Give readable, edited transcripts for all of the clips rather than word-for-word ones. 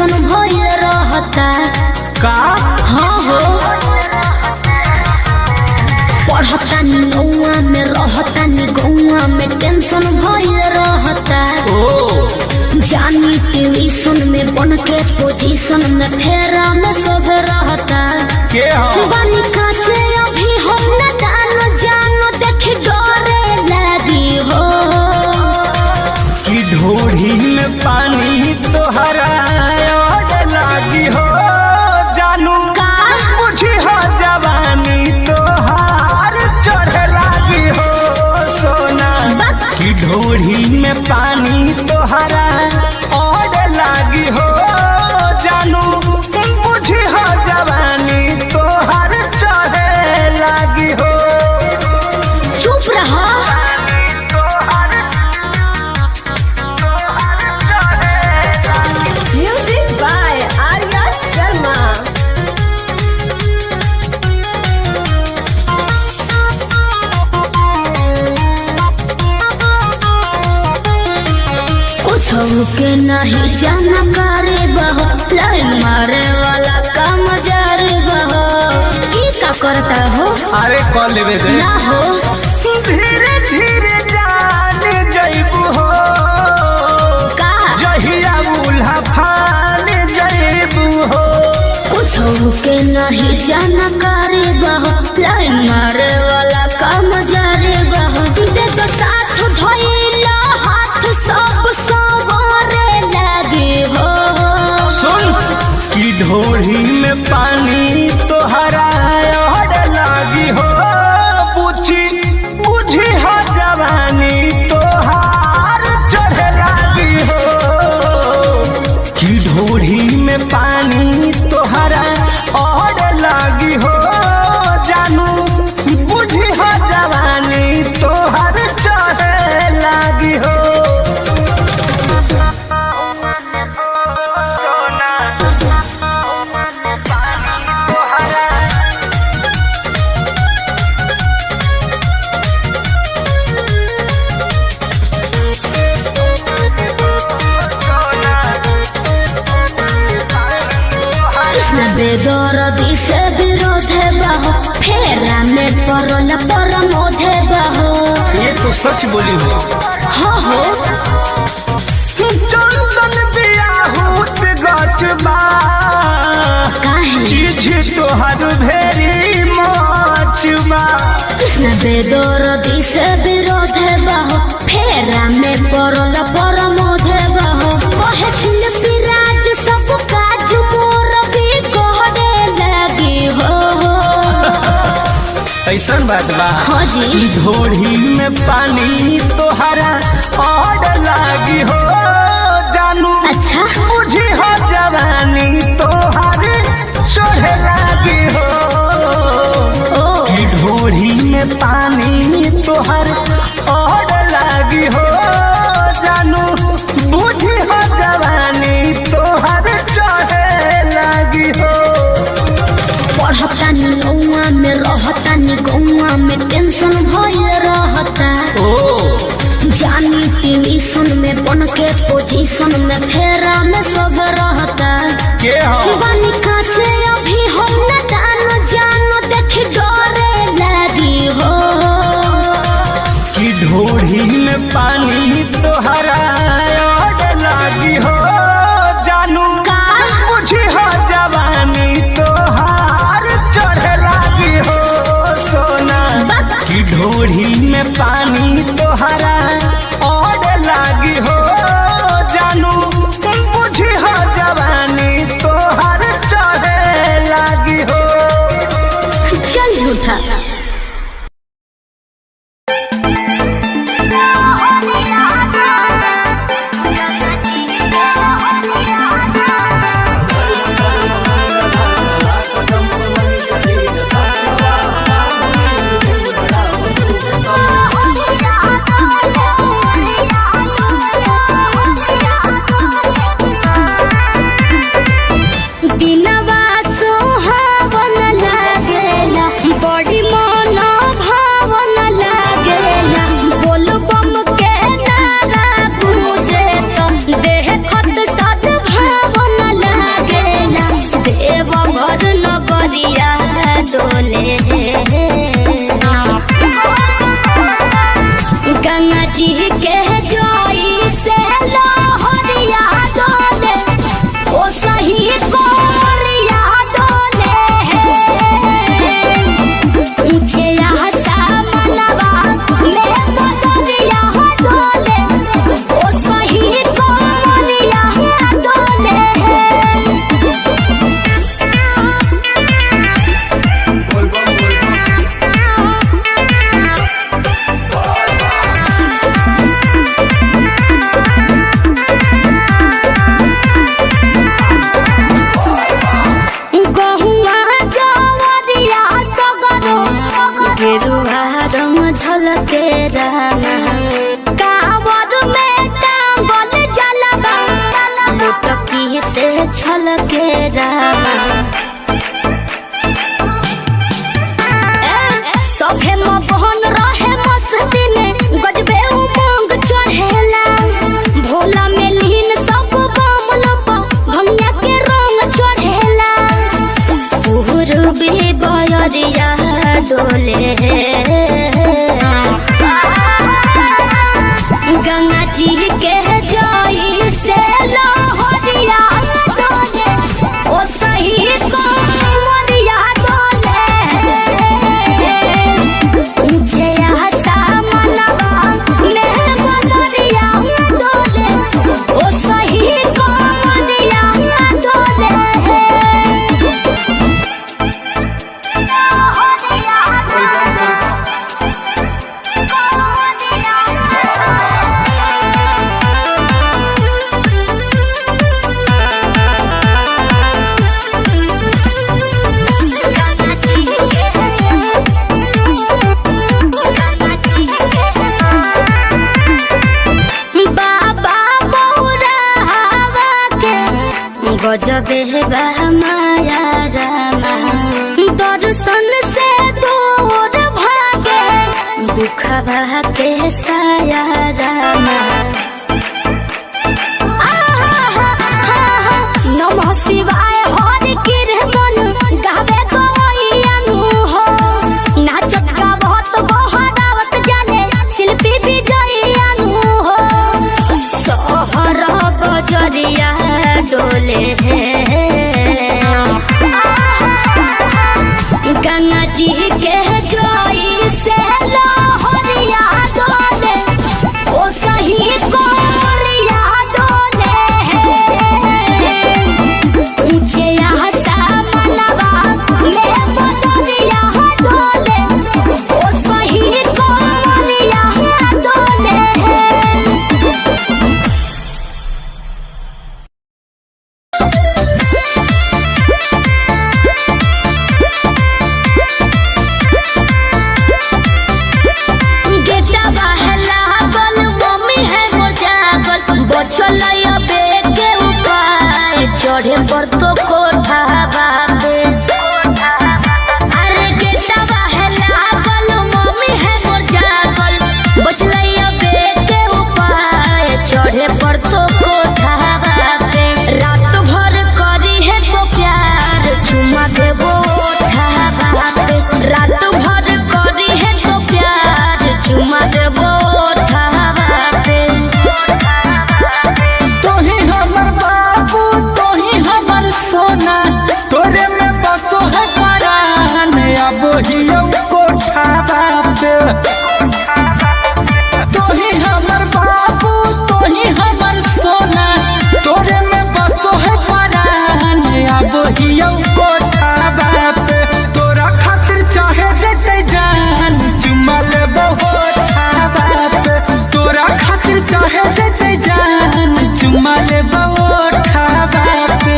Tension भइल रहता का हाँ हो पढ़ता नी नौआ में रहता नी गौआ में टेंशन भइल रहता ओ जानी ट्यूशन में बन के पोजीशन में फेरा में सब रहता के हो बानी काचे अभी हम न जानो देख डरे लगी हो कि ढोढ़ी में पानी तोहरा और लागी हो जानू का बुझी हो जवानी तोहार चढ़े लागी हो सोना कि ढोढ़ी में पानी तोहरा और लागी हो जानू बुझी हो जवानी तोहार चढ़े लागी हो चुप रहा Music by Arya Sharma. कुछ के नहीं जाना करे बहो लाइन मारे वाला काम जारे बहो ई का करता हो अरे कॉल लेवे दे ना हो धीरे धीरे जान जइबू हो का जहिया उल्हा फान जइबू हो कुछ के नहीं जाना करे बहो लाइन मारे वाला काम जारे बहो देख साथ धइला हाथ सब सवारे लगे हो सुन कि ढोढ़ी में पानी तोहरा और लागी हो बुझी हो जवानी तोहार चढ़े लागी हो कि ढोढ़ी में पानी तोहरा और लागी हो जानू बुझी हो जवानी तोहार चढ़े लागी हो कृष्ण बेदरदी से विरोध है बहो फेरा में परल परमोध है बहो ये तो सच बोली हो हाँ हो चंदन बियाहूत गचबा काहे चीज तोहर भेरी मचबा कृष्ण बेदरदी से विरोध है बहो फेरा में परल परमोध है बहो कहे शिल्पी राज सब काज मोर भी कहने लगी हो ऐसा बात बा हाँ जी ढोढ़ी में पानी तोहरा और लागी हो जानू अच्छा बुझी हो जवानी तोहर चढ़े लागी हो ओ कि ढोढ़ी में पानी तोहर और लागी हो जानू बुझी हो जवानी तोहर चढ़े लागी हो पढ़ता नी नौआ में रहता नी गौआ में टेंशन भइल रहता ओ जानी ट्यूशन में बन के पोजीशन में फेरा में सब रहता के हो बानी काचे अभी हम न जानो देख डरे लगी हो कि ढोढ़ी में पानी तोहरा और लागी हो जानू का बुझी हो जवानी तोहार चढ़े लागी हो सोना कि ढोढ़ी में पानी तोहरा और लागी हो जानू बुझी हो जवानी तोहार से छलके रामा सभे मोहन रहे मस्ती में गजबे उमंग चढ़ेला भोला में लीन सब बमल भंगिया के रंग चढ़ेला पूर्वी बयरिया डोले गंगा जी के जई से लहरिया डोले ओ सही कमरिया डोले ऊंचे सामनवा में बदरिया डोले ओ सही कमरिया डोले गजबे माया रामा दर्शन से दूर भागे दुखवा के साया रामा नमः शिवाय हरि कीर्तन गावे गवैयानु हो नाचत गावत बहरावत जाले शिल्पी विजयानु हो सहर बजरिया डोले गंगा जी के जोई से लहरिया डोले ओ सही कोरिया डोले ऊंचे सामनवा में बदरिया डोले ओ सही कोरिया डोले चढ़े पर तो कोठा बापे अरे गेटवा है लागल मम्मी है मोर जागल बचलैया बेटे उपाय चढ़े पर तो कोठा बापे रात भर करी है तो प्यार चुमा देबो ओठा बापे रात भर करी है तो प्यार चुमा देबो ओठा बापे सोना तोरे में बसो है परान अब हियो कोठा बापे तोही हमर बाबू तोही हमर सोना तोरे में बसो है परान अब हियो कोठा बापे तोरा खातिर चाहे जते जान चुमा लेबो होठा बापे तोरा खातिर चाहे जते जान चुमा लेबो होठा बापे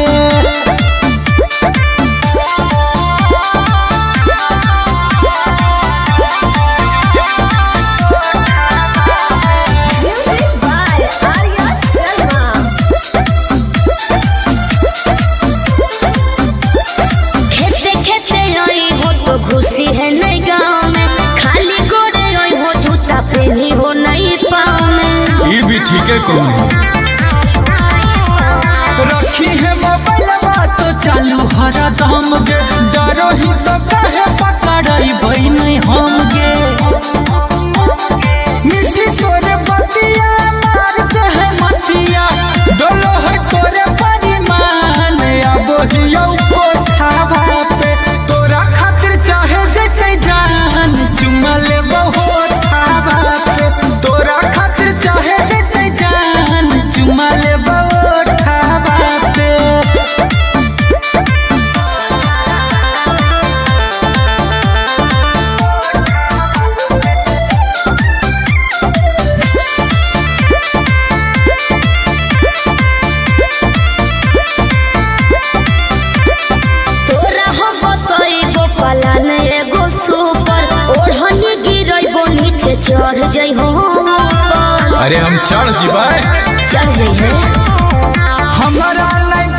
खुशी है नहीं गाँव में खाली गोरे हो जूता पहनी हो नहीं पाँव में ये भी ठीक है कौन रखी है मोबाइल तो चालू हरा दम गे डरो ही तो कहे पकड़ाई भाई नहीं हम गे मिट्टी तोरे बतिया मार के है मतिया डोलो है तोरे परिमान अब हियो कोठा बापे तोरा खातिर चाहे जते जान चुमा लेबो होठा बापे तोरा खातिर चाहे जते जान चुमा लेबो होठा बापे चढ़ जाइ हो अरे हम चढ़ जीवाए चढ़ जाइ है हमारा नहीं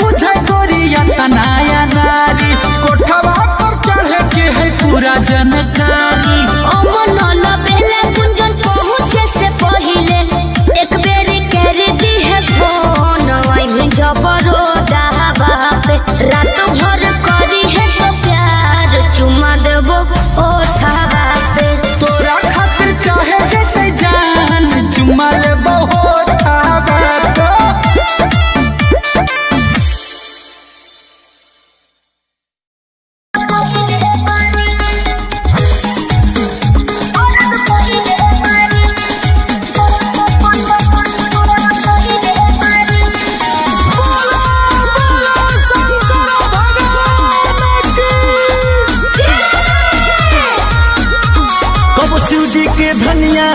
के धनिया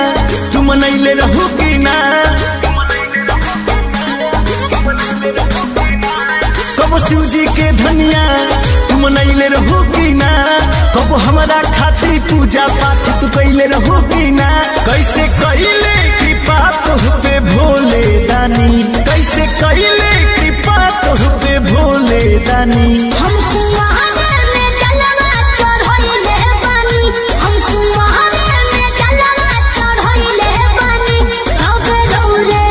तू मनैले रहू की ना, कबो शिव जी के धनिया तू मनैले रहू की ना, कबो हमारा खातिर पूजा पाठ तू कैले रहू की ना। कैसे कैले कृपा तुह पे भोले दानी, कैसे कैले कृपा तुह पे भोले दानी। हमको महादेव में जलवा चढ़ाइले बानी, हमको महादेव में जलवा चढ़ाइले बानी। तबे रौरे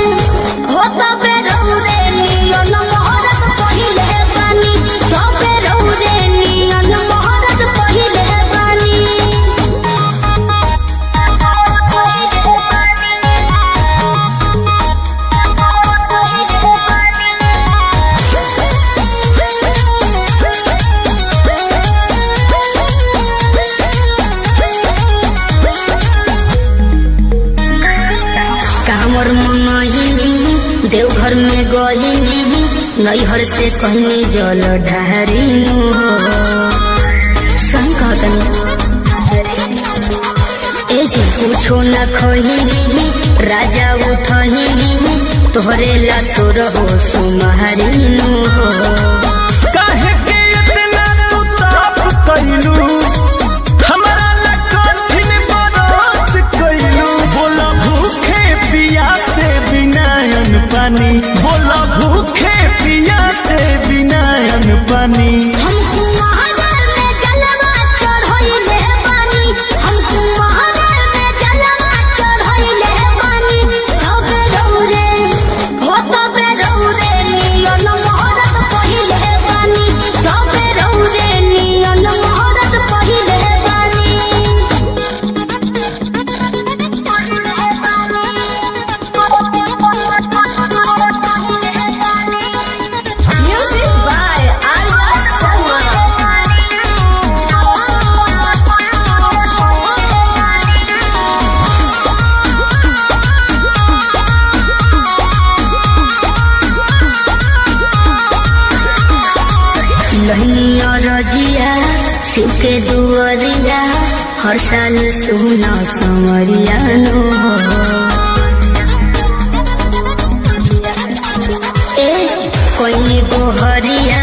हो तबे रौरे नियन मोहरत पहिले बानी, तबे रौरे नियन मोहरत पहिले बानी। कामर मंगहिनी देवघर में गहिनी, नैहर से कहनी जल ढारिनु हो। सही कहतनी ए जी पूछो न खहिनी, राजा उठहिनी तोहरे ला सुर हो सुमहरिनु हो। काहे के इतना तू ताप कैलू, हमारा ला कठिन बरत कैलू। बोला भूखे पिया से बिना अन्न पानी, बोला भूखे पिया से बिना अन्न पानी। हमको महादेव में जलवा चढ़ाइले बानी, हमको महादेव में जलवा चढ़ाइले बानी। तबे रौरे हो तबे रौरे नियन मोहरत पहिले बानी, तबे रौरे नियन मोहरत पहिले बानी। Music by Arya Sharma. लहनिया रजिया शिव के दुआरिया, हर साल सुना संवरिया नो हो। ए कोई गोहरिया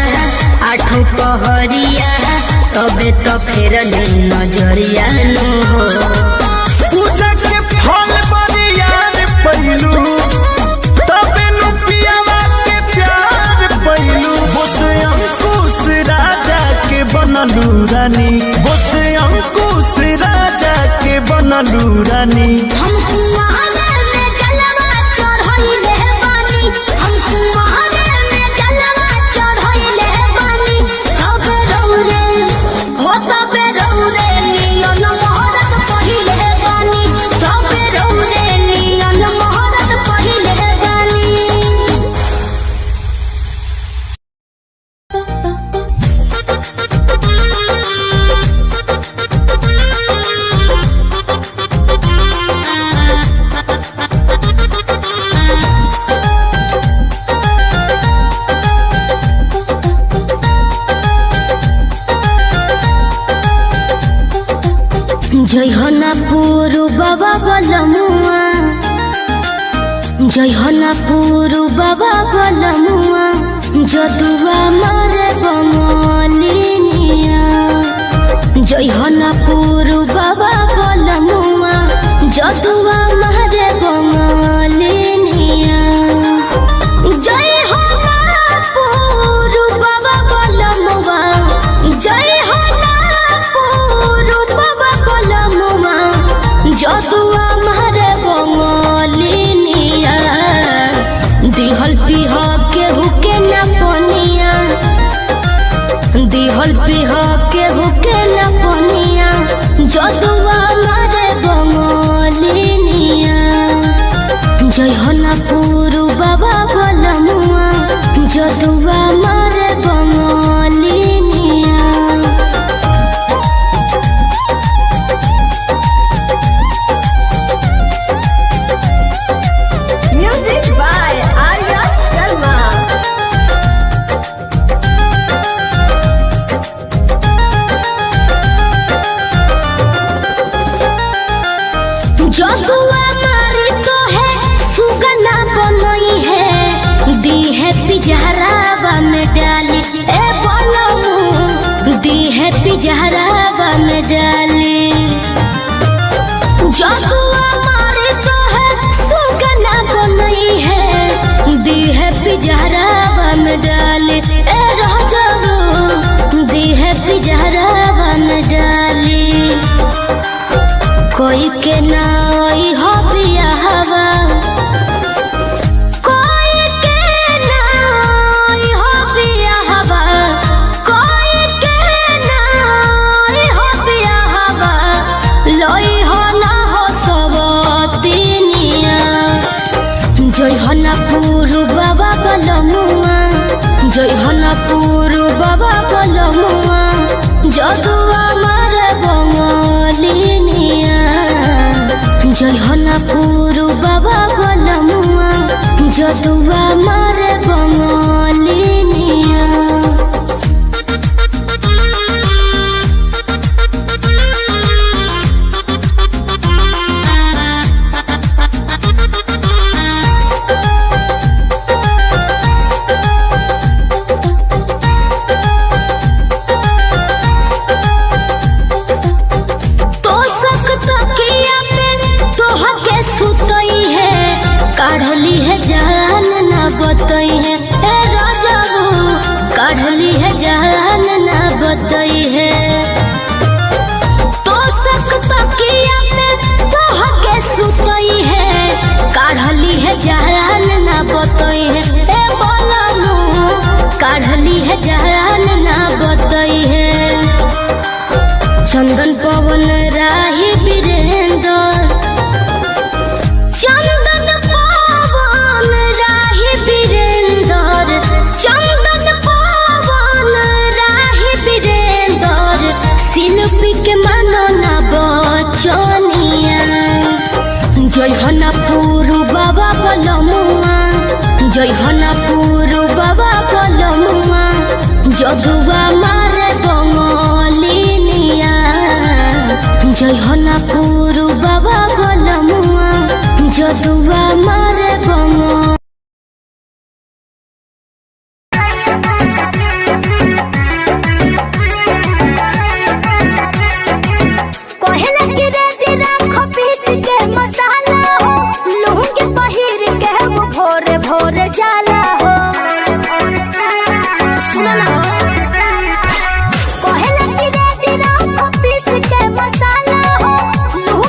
आठों पहरिया, तबे तो फेर नजरिया नो हो। पूजा के फल बरियार पैलू, तबे नु पियावा के प्यार पैलू। बोस अंकुश राजा के बनलू रानी, बोस अंकुश राजा के बनलू रानी। हमको महादेव में जलवा चढ़ाइले बानी, हमको महादेव में जलवा चढ़ाइले बानी। तबे रौरे हो तबे रौरे नियन मोहरत पहिले बानी, तबे रौरे नियन मोहरत पहिले बानी। जय हनापुर बाबा बलमुआ, जय हनापुर बाबा बलमुआ, जदुआ मारे बंगलिनिया। जय हनापुर बाबा बलमुआ, जदुआ मारे बंगलिनिया। जय हनापुर बाबा बलमुआ, जय हनापुर बाबा बलमुआ, जदुआ मारे बंगलिनिया। दिहल पिह केहू के न पनिया, दिहल पिह केहू के न पनिया, जदुआ मारे बंगलिनिया। जय हनापुर बाबा बलमुआ, जदुआ मारे बंगलिनिया। Music by Arya Sharma. पिजहरा में डाली जदुआ मारे तो है सुगना बनई है दी है पिजहरा में डाली ए राजाओ दी है पिजहरा में डाली कोई के नाई हो बियाहवा कोई के नाई हो बियाहवा कोई के नाई हो बियाहवा लोई हो ना हो सबतिनिया जय हना पुरु बाबा बलमुआ जय हना पुरु बाबा बलमुआ जदुआ मारे बंगलिनिया जय हना पुरु बाबा बलमुआ जदुआ मारे बंगलिनिया काढ़ली है जान ना बतई है ए राजाबू काढ़ली है जान ना बतई है तो सकता किया पे तो हके सुतई है काढ़ली है जान ना बतई है ए बोलनू काढ़ली है जान ना बतई है चंदन पवन राही वीरेंद्र चंदन पवन राही वीरेंद्र चंदन पवन राही वीरेंद्र शिल्पी के मनना बचनिया जय हना पुरु बाबा बलमुआ जय हना पुरु बाबा बलमुआ जदुआ मारे बंगलिनिया जय हना पुरु बाबा बलमुआ जदुआ मारे बंगलिनिया जाला हो सुना ना हो कहला कि रेडी राख पीस के मसाला हो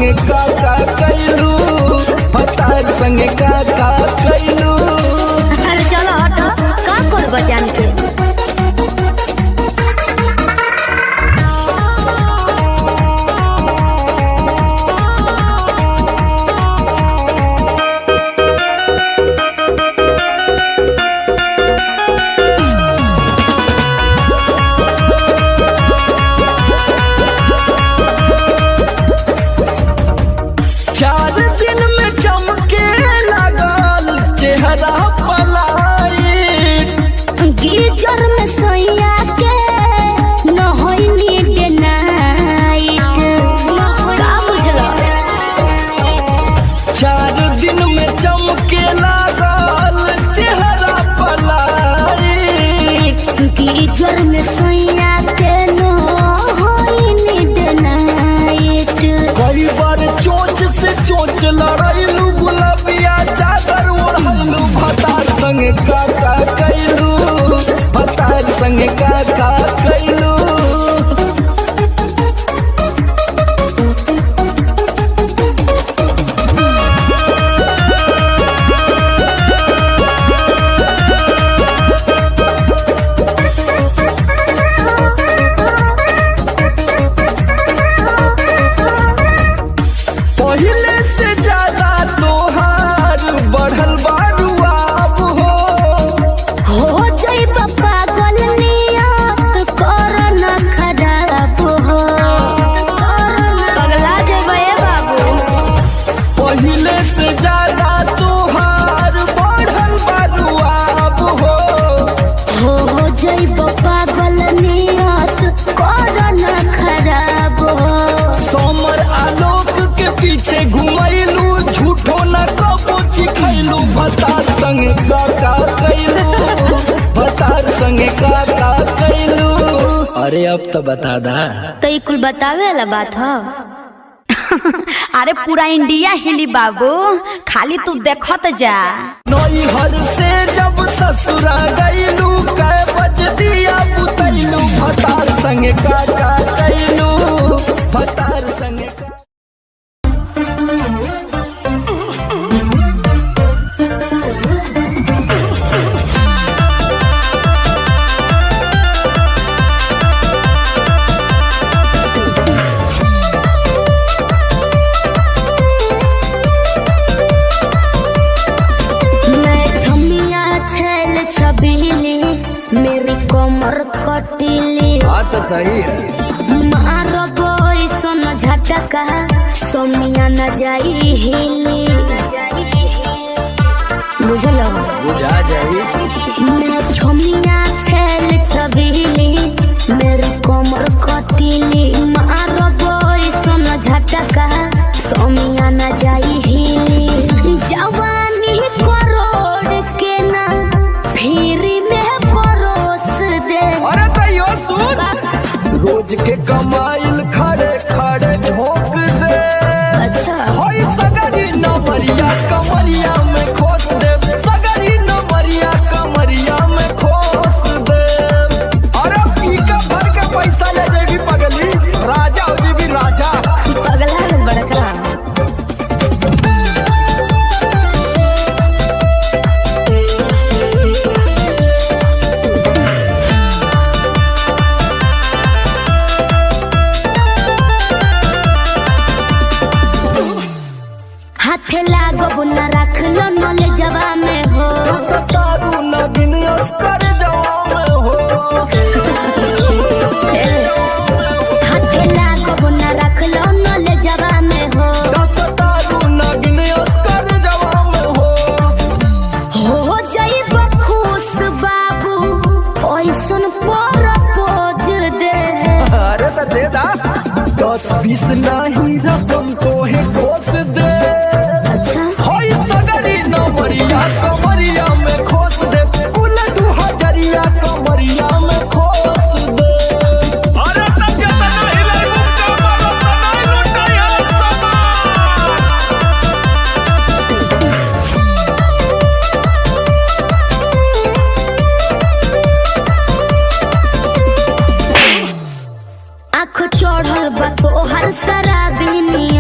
संगे का कैलू भतार संगे का कैलू। अरे चलो हटो, का कर बजान के गिरजर में सोया के न होई नीड नाइट। का बुझलो 4 दिन में चमके लागल चेहरा पलाइट। गिरजर में सोया के न होई नीड नाइट। कई बार चोंच से चोंच लड़ाइलू गुलाबिया चादर ओढ़लू भतार संगे का कैलू भतार संगे का कैलू। पहले से ज्यादा तोहार बढ़ल बारुआब हो जाई पागल नियत कर न खराब हो। पगला जेबे बाबू। पहले से ज्यादा तोहार बढ़ल बारुआब हो जाई पागल नियत कर न खराब हो। सोमर आलोक के पीछे घुमैलू झूठो न कबो चिखैलू भतार संगे का कैलू भतार संगे का कैलू। अरे अब तो बता दा। तो ये कुल बतावे वाला बात हो। अरे पूरा इंडिया हिली बाबू, खाली तू देखत जा। नैहर से जब ससुरा गईलू कै बज दिया बुतैलू भतार संगे का कैलू भतार संगे का। मेरी कमर कटिली बात सही है। मारो बोई सोनो झटका सोमिया न जाई हिली। बुझलो बुझा जाई। मैं छोमिया छेल छबीली मेरी कमर कटिली। मारो बोई सोनो झटका सोमिया न जाई हिली। जवानी करोड़ के ना फिर रोज के कमाइल खड़े खड़े झोंक दे। अच्छा होई सगरी नमरिया कमरिया में खोस दे। सगरी नमरिया कमरिया में खोस दे। अरे पी का भर के पैसा ले जेबी पगली राजा हो जेबी राजा। पगला है बड़का। हाथे लागो न रख लो नले जवा में हो। सतारू न दिन अस्कर जवा में हो। हाथे लागो न रख लो नले जवा में हो। सतारू न दिन अस्कर जवा में हो जाई खुश बाबू ओइसन पर पोज दे। अरे तो दे दा 10-20 नहीं रकम तो है खोस दे। होई सगरी नमरिया कमरिया में खोस दे। कुल 2000 कमरिया में खोस दे। अरे तो जतना हिलाई मुक्का मारो तो नहीं लुटाया आँख चढ़ल बा तोहर शराबी नियत।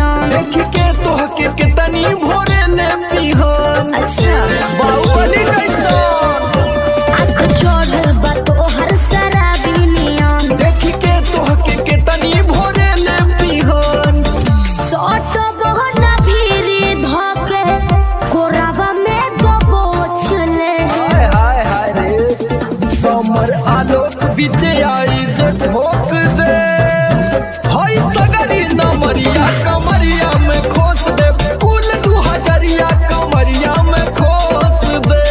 पीछे आई जे ठोक दे हई सगरी नमरिया कमरिया में खोस दे कुल 2000 कमरिया में खोस दे।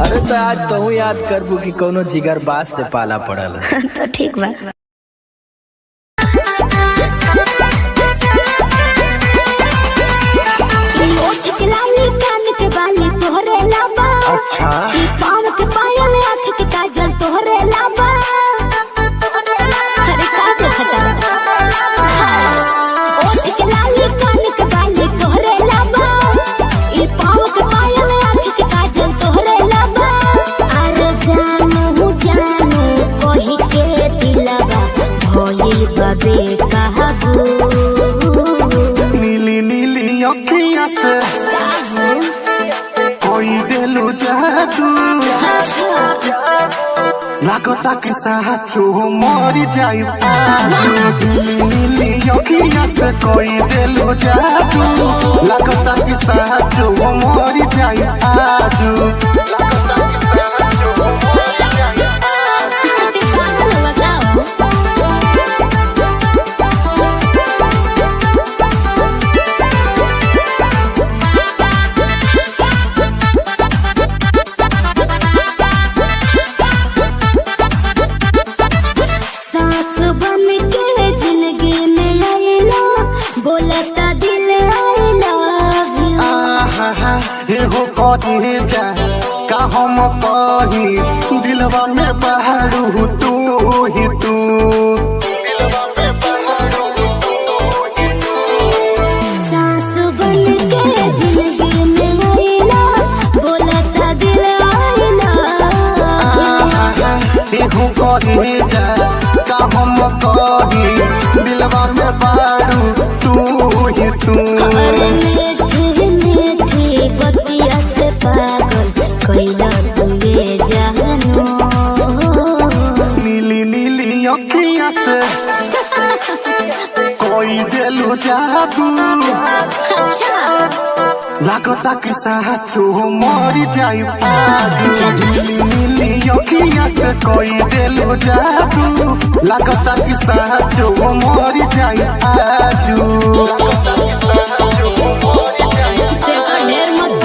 अरे तो आज कहूँ याद करबू कि कोनो जिगर बास से पाला पड़ल तो ठीक बा। अच्छा पाँव के पायल आँख के काजल तोहरे लाबा। अरे का देखता ओठ के लाली कान के बाली तोहरे लाबा। ई पाँव के पायल आँख के काजल तोहरे लाबा। अरे जानू जानू कही के दिलवा भइल बबे कहबू। नीली नीली अखियाँ से कोई दिलु जादू लागता कि साचो मर जाई नीली नीली अखियाँ से कोई दिलु जादू लागता कि साचो मर जाई आजू। कही जा का हम कही दिलवा में बहारू तू ही तू। सास बन के जिंदगी में आइला बोलता दिल आइला। एहो कही जा का हम कही दिलवा में बहारू तू ही तू। बतिया से पागल कैला तुए जानू। नीली नीली अखियाँ से कोई दिलु जादू लागता कि साचो मर जाई आजू। नीली नीली अखियाँ से कोई दिलु जादू लागता कि साचो मर जाई आजू। ढेर मत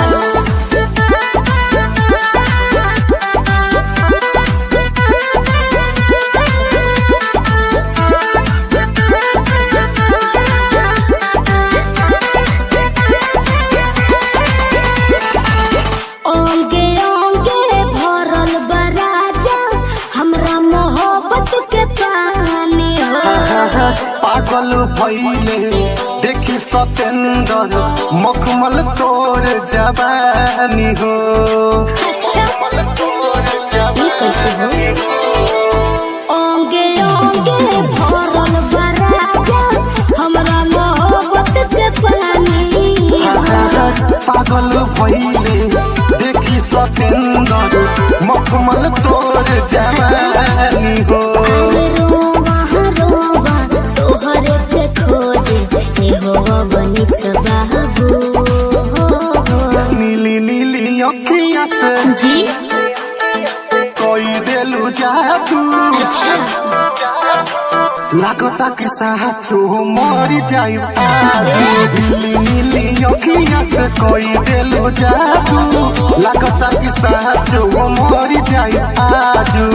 ओंगे ओंगे भरल बराजा हमरा मोहब्बत के पानी हो। पागल भइले देखी सतेंदर मखमल तोर जवानी हो। ये कैसे हो? ओंगे ओंगे भरल बराजा हमरा मोहब्बत के पानी हो। पागल भइले देखी सतेंदर मखमल तोर जवानी हो। रोवा रोवा तोहरे के खोजे ए हो बनी सबाबू। नीली नीली अखियाँ से जी कोई दिलु जादू लागता कि साचो मर जाई आजू। नीली नीली अखियाँ से कोई दिलु जादू लागता कि साचो मर जाई आजू।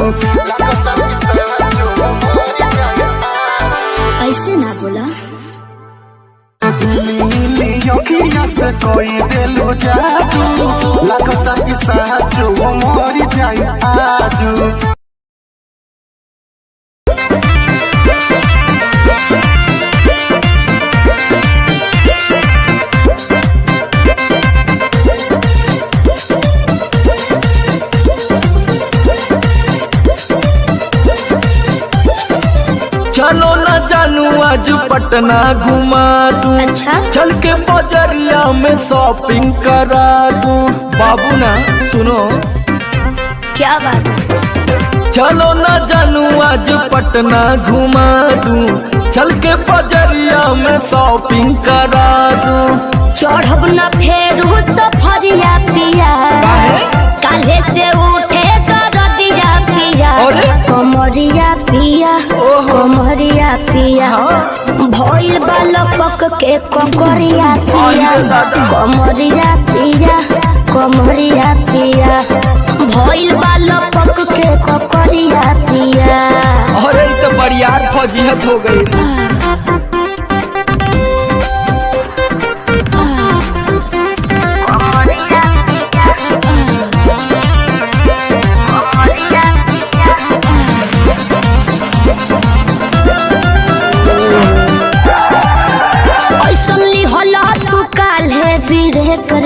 ऐसे ना बोला। नीली नीली अखियाँ से कोई दिलु जादू लागता कि साचो मर जाई आजू। चलो ना जानू आज पटना घुमा दूं। अच्छा चल के बजरिया में शॉपिंग करा दूं। बाबू ना सुनो क्या बात है? चलो ना जानू आज पटना घुमा दूं। चल के बजरिया में शॉपिंग करा दूं। चढ़ब न फेरू सफरिया पिया काहे? काल्हे से उठे कर दिया पिया। अरे? कम के ककरिया पिया कमरिया पिया कमरिया पिया भइल बाल पक के ककरिया पिया। अरे तो बरियार फौजियत हो गई।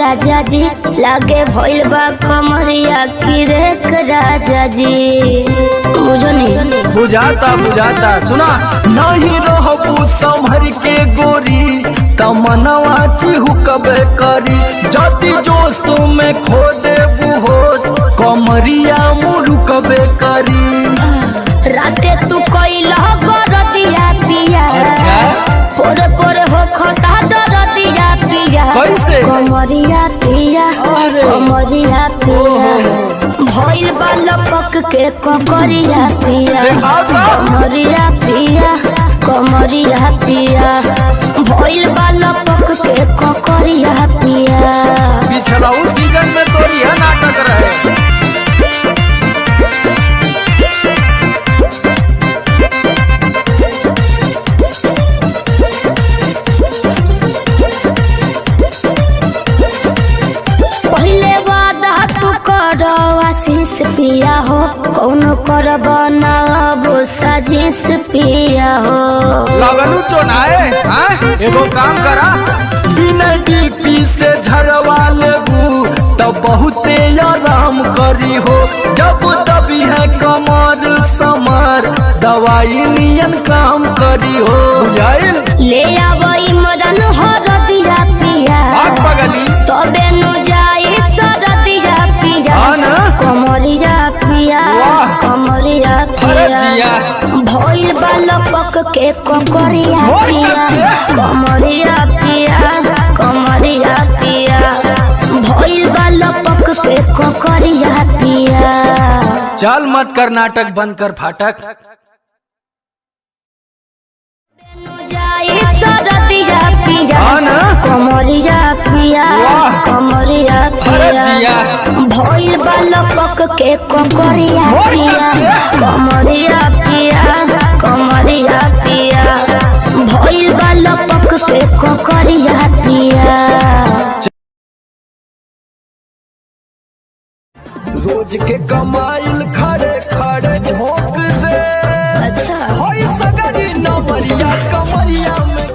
राजा जी लागे भइल बा कमरिया की रेख राजा जी बुझो नहीं बुझाता बुझाता सुना नहीं रहबू संभर के गोरी तमनवा चिहुकबे करी जति जोश में खो देबू होश कमरिया मुरुकबे करी। राते तू कइला बरदिया पिया पोरे पोरे हो खता दरदिया पिया कैसे कमरिया पिया कमरिया पिया भइल बाल पक के ककरिया पिया कमरिया पिया कमरिया पिया भइल बाल पक के ककरिया पिया। पिछला सीजन में तो यह नाटक रहे। आशीष पिया हो कौन करब नब साजिश पिया हो लगनू चोनाए एगो काम करा बिना डीपी से झरवा लेबू तब बहुते आराम करी हो जब दबी है कमर समर दवाई नियन काम करी हो बुझाइल ले आवई मदन हो रदिया पिया पगली तबे नु जाई सरदिया पिया कमरिया पिया कमरिया पिया भइल बाल पक के ककरिया पिया कमरिया पिया कमरिया पिया भइल बाल पक के ककरिया पिया। चल मत कर नाटक बंद कर फाटक सरदिया पिया कमरिया पिया कमरिया पिया भइल बाल पक के ककरिया पिया कमरिया पिया कमरिया पिया भइल बाल पक के ककरिया पिया। रोज के कमाइल खड़े खड़े झोंक दे अच्छा होई सगरी नमरिया कमरिया में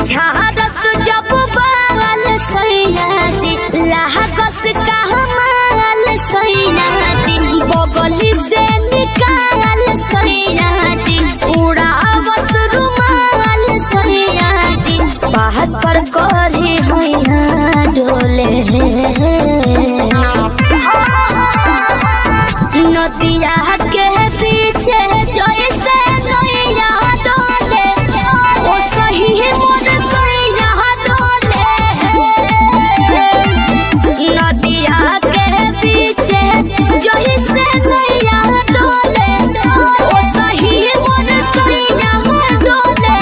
झारस जब बाल सैया जी लागस का माल सैया जी बगली से निकाल सैया जी उड़ावस रुमाल सैया जी बात पर करी हैया डोले नदिया के पीछे जैसे नैया डोले ओ सही मोर सैया डोले नदिया के पीछे जैसे नैया डोले ओ सही मोर सैया डोले।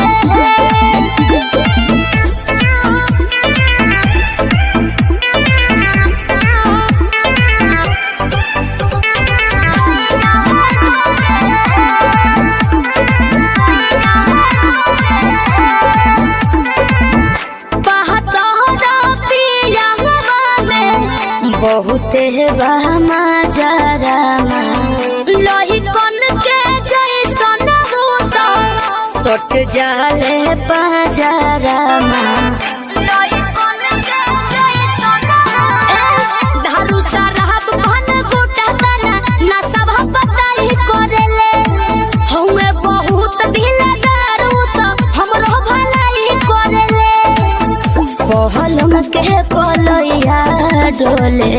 बहुते बहमा जरामा लोही कन के जैसन होता सट जाले पाजरामा लोही कन के जैसन धारू साहब भन गोटा तना ना सब बताई करेले हउए बहुत ढीला दारू तो हमरो भलाई करेले पहलम के पलैया डोले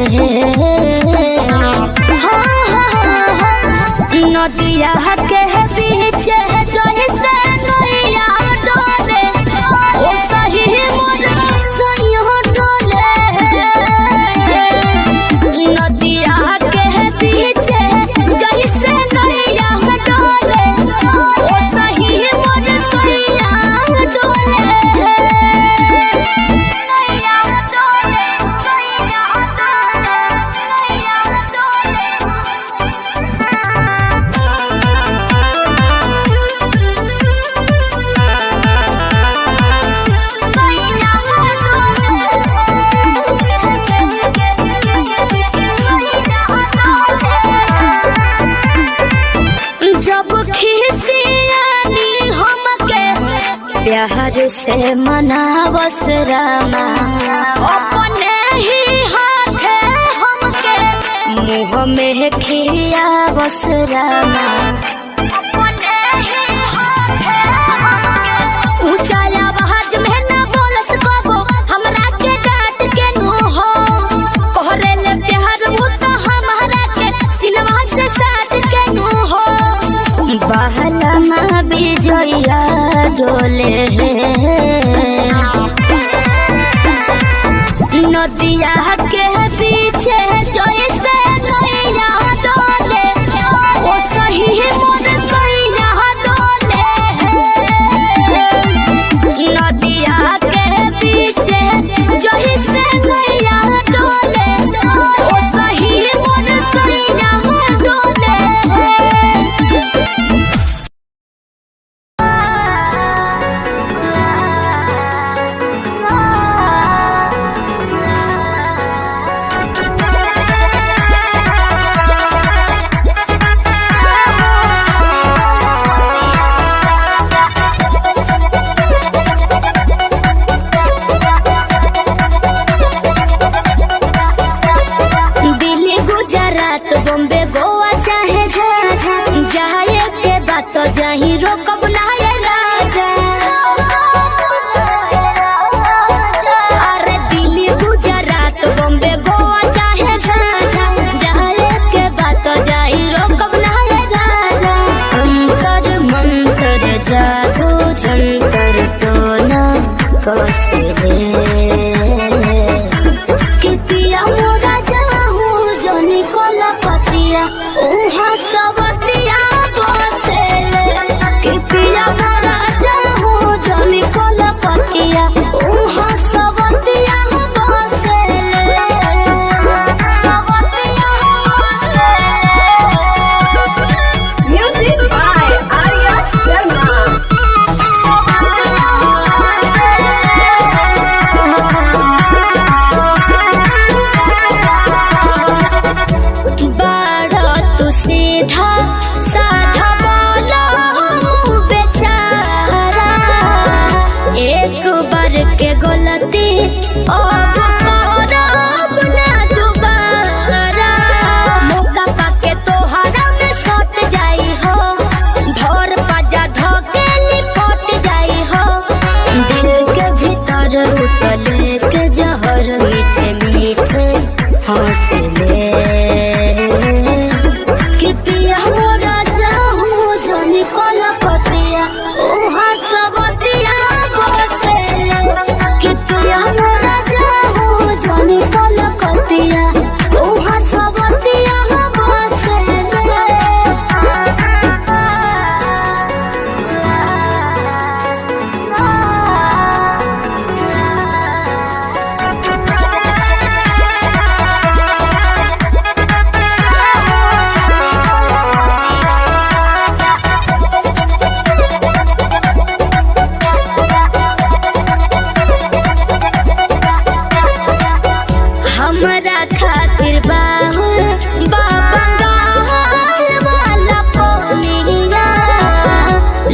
नदिया के बीच जैसे नैया डोले ओ सही मोर सैया डोले नदिया के बीच जैसे नैया डोले ओ सही मोर सैया डोले नैया डोले सैया डोले नैया डोले जब खिसियानी हमके प्यार से मनावस रामा अपने ही हाथे हमके मुँह में खियावस रामा अपने ही हाथे हमके ऊंचा आवाज में ना बोलस बाबू हमरा के डांट के नु हो कोहरे ले प्यार वो तो हमारा के सिनवा से साथ के नु हो बहला माँ बिजया डोले नदिया के पीछे जैसे नैया डोले ओ सही मोर सैया डोले नदिया के पीछे जैसे नैया डोले ओ सही मोर सैया डोले दिल्ली गुजरात बॉम्बे गोवा चाहे झाझा जाए के बात तो जाही रोकब ना ये राजा अरे दिल्ली गुजरात बॉम्बे गोवा चाहे झाझा जाए के बात तो जाही रोकब ना ये राजा अंतर मंतर जादू जंतर तो ना कसे कि पिया मोरा जाहू जोनी कोला पतिया उहा सबतिया बसेले कि पिया मोरा जाहू जोनी कोला पतिया उहा सबतिया बसेले सबतिया बसेले Music by Arya Sharma. बाड़ा तू सीधा साधा बोला हूँ बेचारा एक बार के गलती अब करब ना दोबारा मौका पाके तोहरा में सट जाई हो धर पाजा धके लिपट जाई हो दिल के भीतर उतले के जहर मीठे मीठे हौसले कि पिया मोरा जाहू जोनी कोला पतिया उहा सबतिया बसेले कि पिया मोरा जाहू जोनी कोला पतिया उहा सबतिया हमरा खातिर बाहुर बाबंगाल वाला पोनिया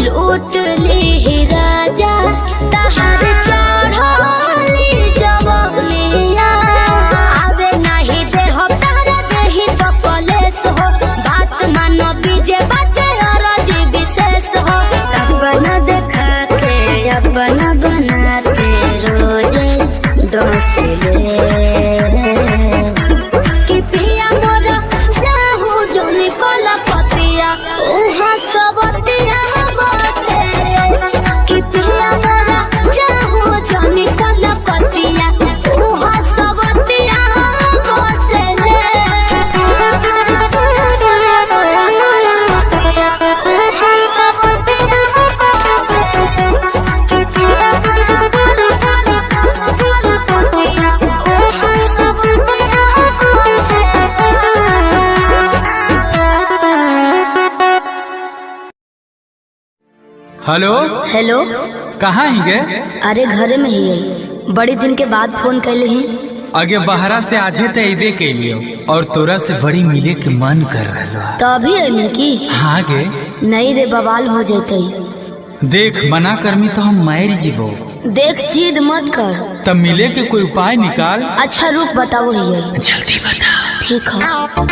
लूट ली राजा तहर चढ़ली जवनिया आवे नहीं दे हो तारा देही पपलेस हो बात मानो बीजे बाटे अरज विशेष हो सपना देखा के अपना बनाते रोजे डोसले कि पिया मोरा जाहू जोनी कोला पतिया हेलो हेलो। कहाँ ही गे? अरे घरे में ही है, बड़ी दिन के बाद फोन कैले ही। आगे बहरा से आजे तो अबे कैलियो और तोरा से बड़ी मिले के मन कर रहा। तो अभी अइले की? हाँ गे। नहीं रे, बवाल हो जैते। देख मना करमी तो हम मार जीवो। देख जिद मत कर। तब मिले के कोई उपाय निकाल। अच्छा रुक बताओ ही है। जल्दी बता। ठीक है।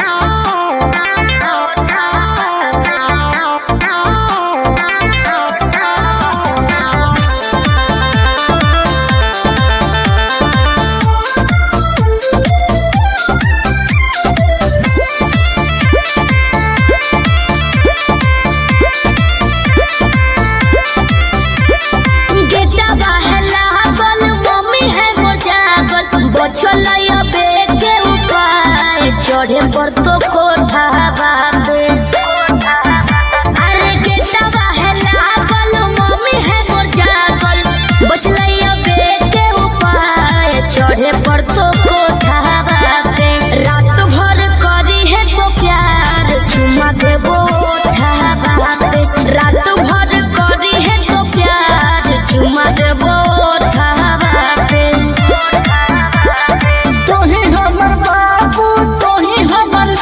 चढ़े पर तो कोठा बाबे। अरे गेटवा है लागल, मम्मी है मोर जागल, बचलैया बेटे उपाय चढ़े पर तो कोठा बाबे। रात भर करी है तो प्यार चुमा देबो ओठा बाबे। रात भर करी है तो प्यार चुमा देबो ओठा बाबे।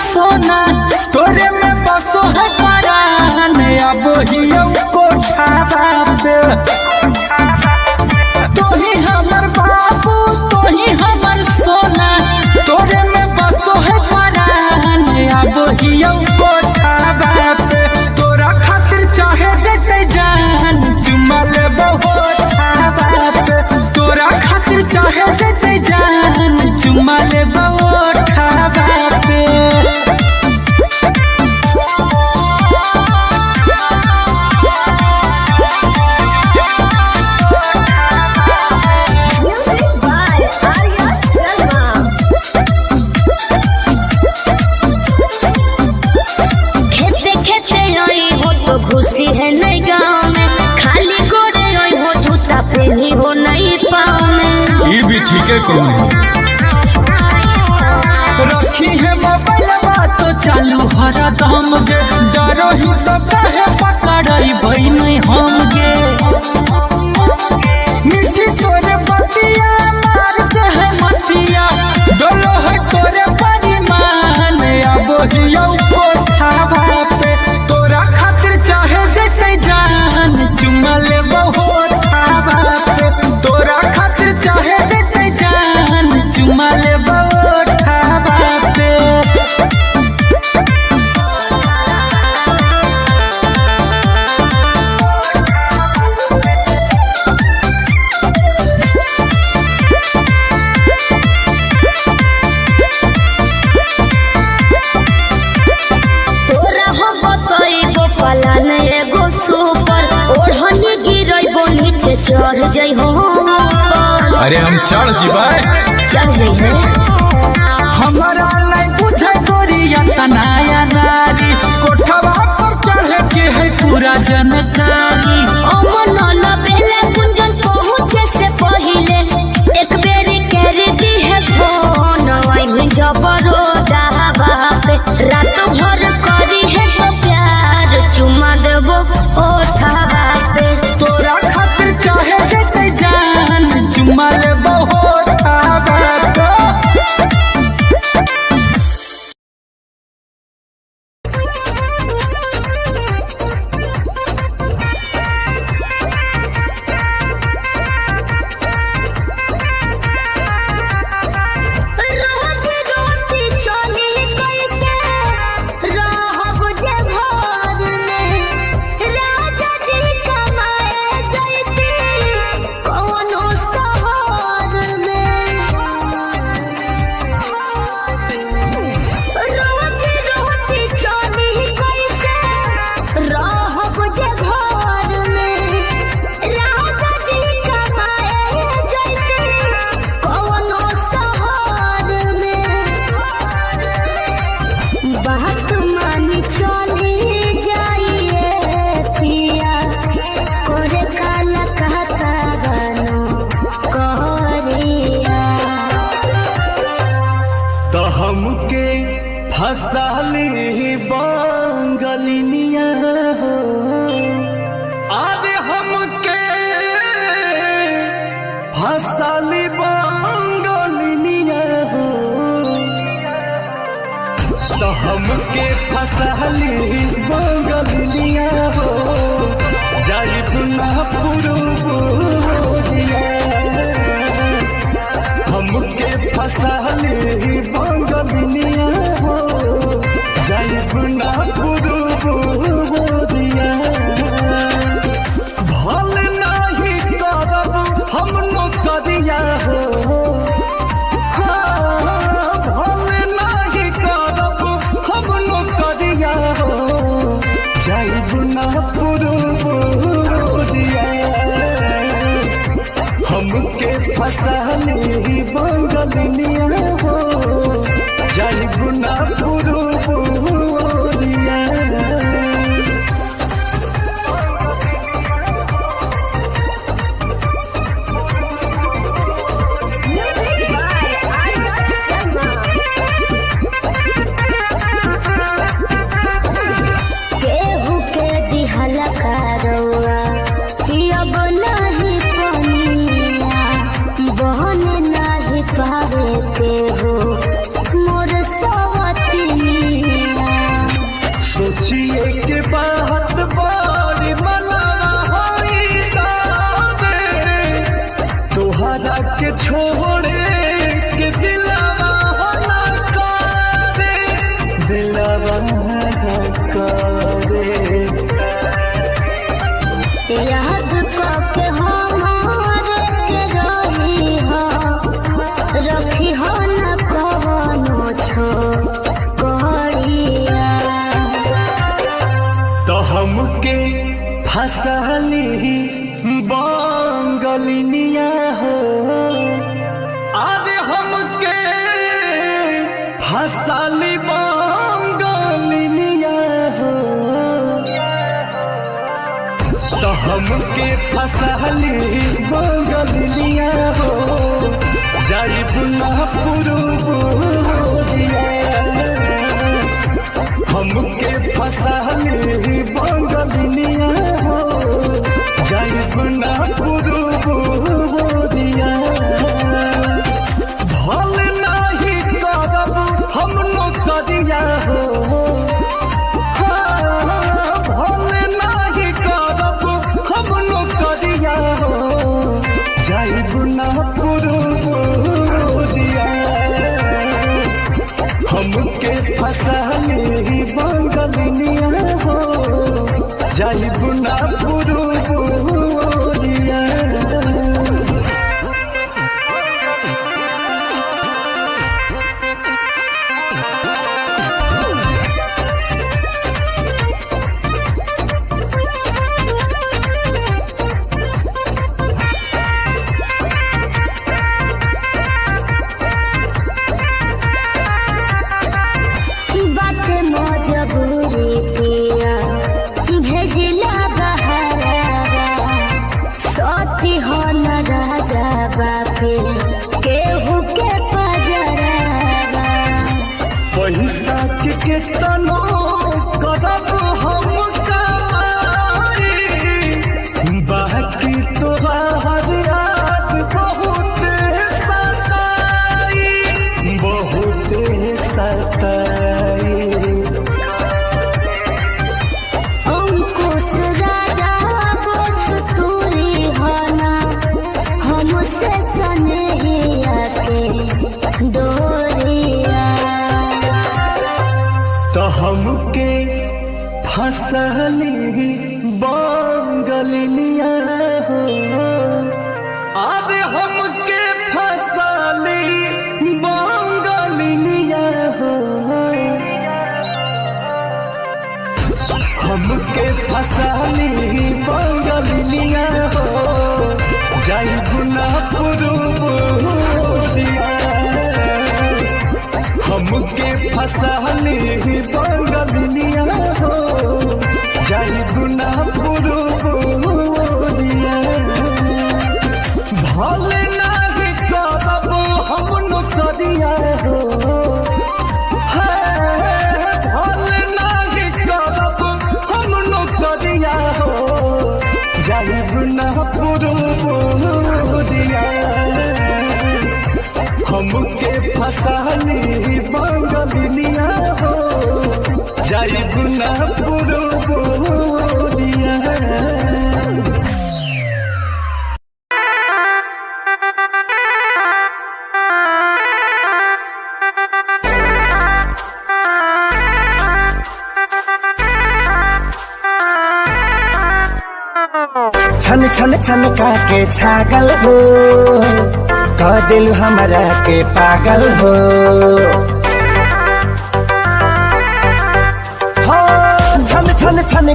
सोना तोरे में बसो है परान, अब हियो कोठा बाबे। तोही हमर बाबू तोही हमर सोना, तोरे में बसो है परान, अब हियो कोठा बाबे। तोरा खातिर चाहे जते जान चुमा लेबो ओठा बाबे। तोरा खातिर चाहे जते जान चुमा लेबो ओठा बाबे। खुशी है नहीं गाँव में, खाली गोरे हो जूता पहनी हो नहीं पाँव में। ये भी ठीक है। कौन रखी है मोबाइल तो चालू हरा दम गे, डरो ही तो कहे पकड़ाई भाई नहीं हम गे। मीठी तोरे बतिया मारते है मतिया, डोलो है तोरे परिमान, अब हियो कोठा बापे। तोरा खातिर चाहे जते जान चुमा लेबो ओठा बापे। तोरा खातिर चाहे जते जान चुमा लेबो ओठा बापे। पलान एगो सुपर ओढ़नी गिरैबो नीचे चढ़ जाइ हो। अरे हम चढ़ जीवाए। चढ़ जाइ है। हमारा नहीं बुझे गोरिया तनाया नारी, कोठवा पर चढ़े के है पूरा जानकारी। अमन बेले कुंजन पहुँचे से पहिले एक बेरी कर दी है फोन, आई भी जबरो दावा पे। रात भर करी है तो प्यार चुमा देबो ओठा बापे। तोरा खातिर चाहे जते जान चुमा लेबो ओठा बापे। हसाली बांगलिनिया हो, अरे फसाली बंगलिनिया हो तो हमके फसाली बंगलिनिया हो जाइब ना पुरुबोरिया हमके फसाली बंगलिनिया हो जाइब ना पुरुबोरिया भल नहीं करब हम नौकरिया हो भल नहीं करब हम नौकरिया हो जाइब ना पुरुबोरिया हमके फसाली बंगलिनिया हो जाइब ना पुरुबोरिया Music by Arya Sharma. केहू के दिहल करौआ पियब नहीं पनिया बहन नहीं पावे केहू मोर सवतिनिया सोचिए के बात बारी मनाना होई दावे तोहरा के छोड़े के दिलावा ना करे दिलावा ना करे याद के हमारे के रही हो रखी हो न कवनो छो करिया तो हमके फसाली बंगलिनिया हो अरे हमके फसाली बंगलिनिया हो तो हमके फसाली बंगलिनिया हो जाइब ना पुरुबोरिया हमके फसाली बंगलिनिया हो जाइब ना पुरुबोरिया भल नहीं करब हम नौकरिया हो भल नहीं करब हम नौकरिया हो जाइब ना पुरुबोरिया हमके फसाली बंगलिनिया हो जाइब ना पुरुबोरिया बात मजबूरी पिया भेजिला बहरावा सती हो न राजा बापे केहू के पजरावा पैसा के केतनो करब हम कमाई बाकी तोहार याद बहुत सताई बहुत सताई अंकुश राजा बोस तूरी होना हमसे सनेहिया के डोरिया तो हमके फसली बंगलिनिया हो अरे हमके फसली बंगलिनिया हो हमके फसली बंगलिनिया हो जाइब ना पुरुबोरिया हमके फसाली बंगलिनिया हो जाइब ना पुरुबोरिया भल नहीं करब हम नौकरिया हो भल नहीं करब हम नौकरिया हो जाइब ना पुरुदिया हमके फसाली बंगलिया हो जाई गुना पुरुदिया। छन छन छन के छागल हो कह दिल हमरा के पागल हो। छन छन छन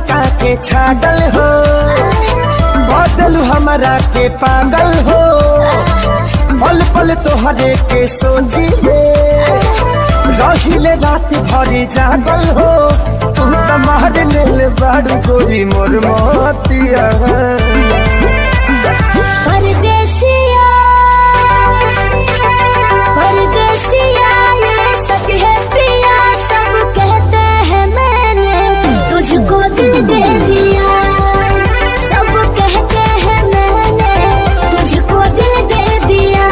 के छागल हो कह दिल हमरा के पागल हो। पल पल तोहरे के सोची रहिले रात भरी जागल हो। तू तो मार ले बाड़ू गोरी मोर मोतिया। परदेसिया परदेसिया ये सच है पिया सब कहते हैं मैंने तुझको दिल दे दिया। सब कहते हैं मैंने तुझको दिल दे दिया।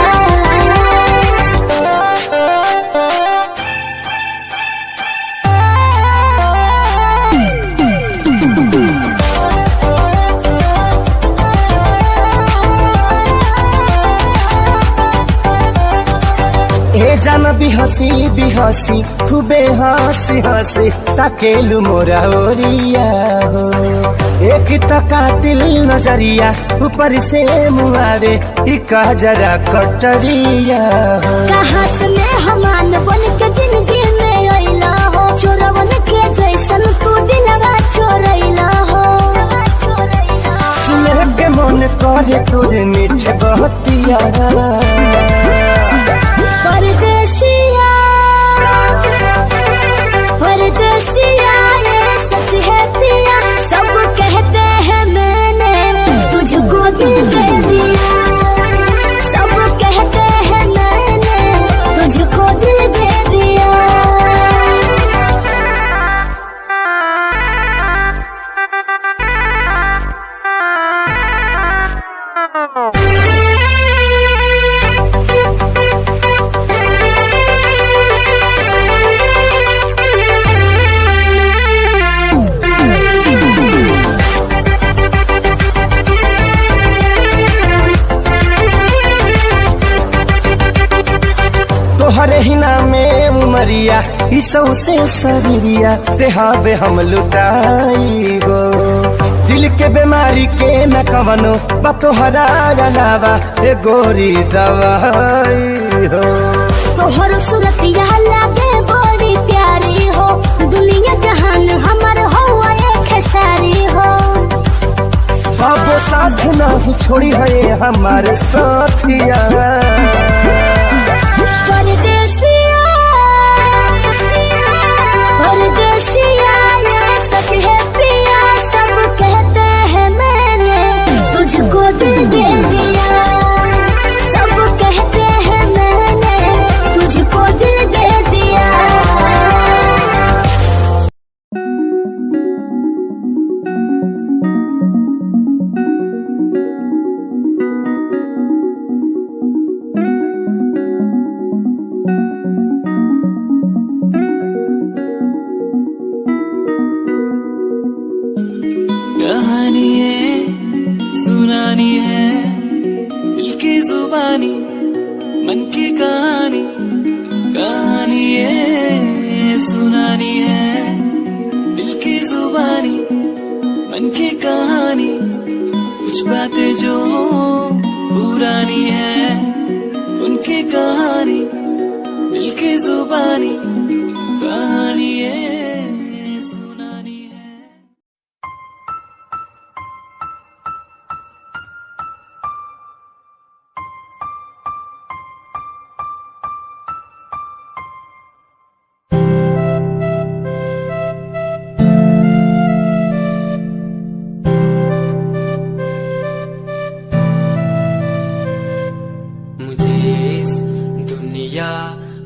जान बिहसी खूबे हंसी हंसी ताकेलु मोरा ओरिया हो। एक तो कातिल नजरिया ऊपर से मुआरे इका जरा कटरिया हो। कहाँ से मेहमान बन के जिंदगी में अइला हो। चोरवन के जैसन तू दिलवा चोरैला हो। सुने के मन करे तोरे मीठे बहतिया। परदेसिया परदेसिया ये सच है पिया सब कहते हैं मैंने तुझको दिल दे दिया। सब कहते हैं मैंने तुझको दिल दे दिया। तोहरे हिना में उमरिया इसौ से शरीरिया देहाबे हम लुटाई गो। दिल के बीमारी के न कवनो बा तोहरा अलावा ए गोरी दवाई हो। तोहर सूरतिया लागे बड़ी प्यारी हो। दुनिया जहान हमर हो एक सारी हो। बाबो साथ नहीं छोड़ी है हमारे साथिया। परदेसिया परदेसिया ये सच है पिया सब कहते हैं मैंने तुझको दिल दे दिया। सब कहते हैं मैंने तुझको दिल दे दिया। कहानी है सुनानी है दिल की जुबानी मन की कहानी। कहानी है सुनानी है दिल की जुबानी मन की कहानी। कुछ बातें जो पुरानी है उनकी कहानी दिल की जुबानी। कहानी है सुनानी है।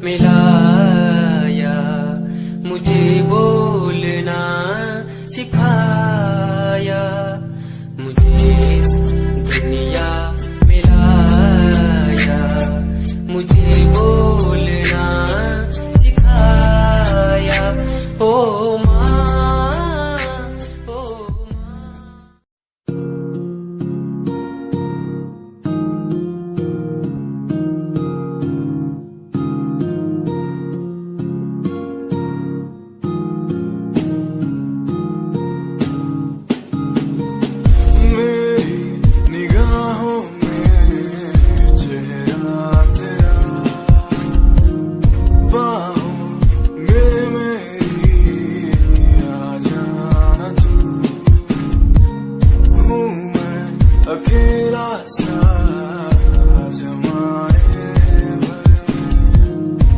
में लाया मुझे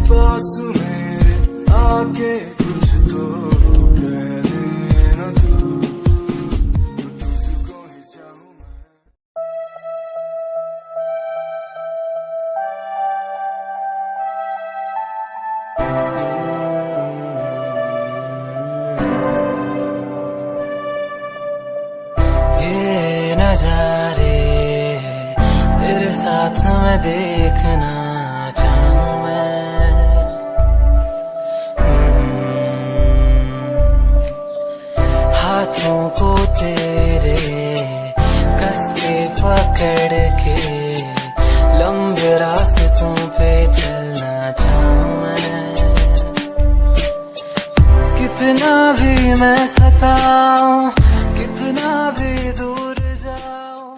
पास मेरे आके कुछ तो कह देना तू, तुझको ही चाहूं मैं। ये नजारे तेरे साथ में देखना चाहूं मैं, हाथों को तेरे कसके पकड़ के लंबे रास्तों पे चलना चाहूं मैं। कितना भी मैं सताऊं, कितना भी दूर जाऊं,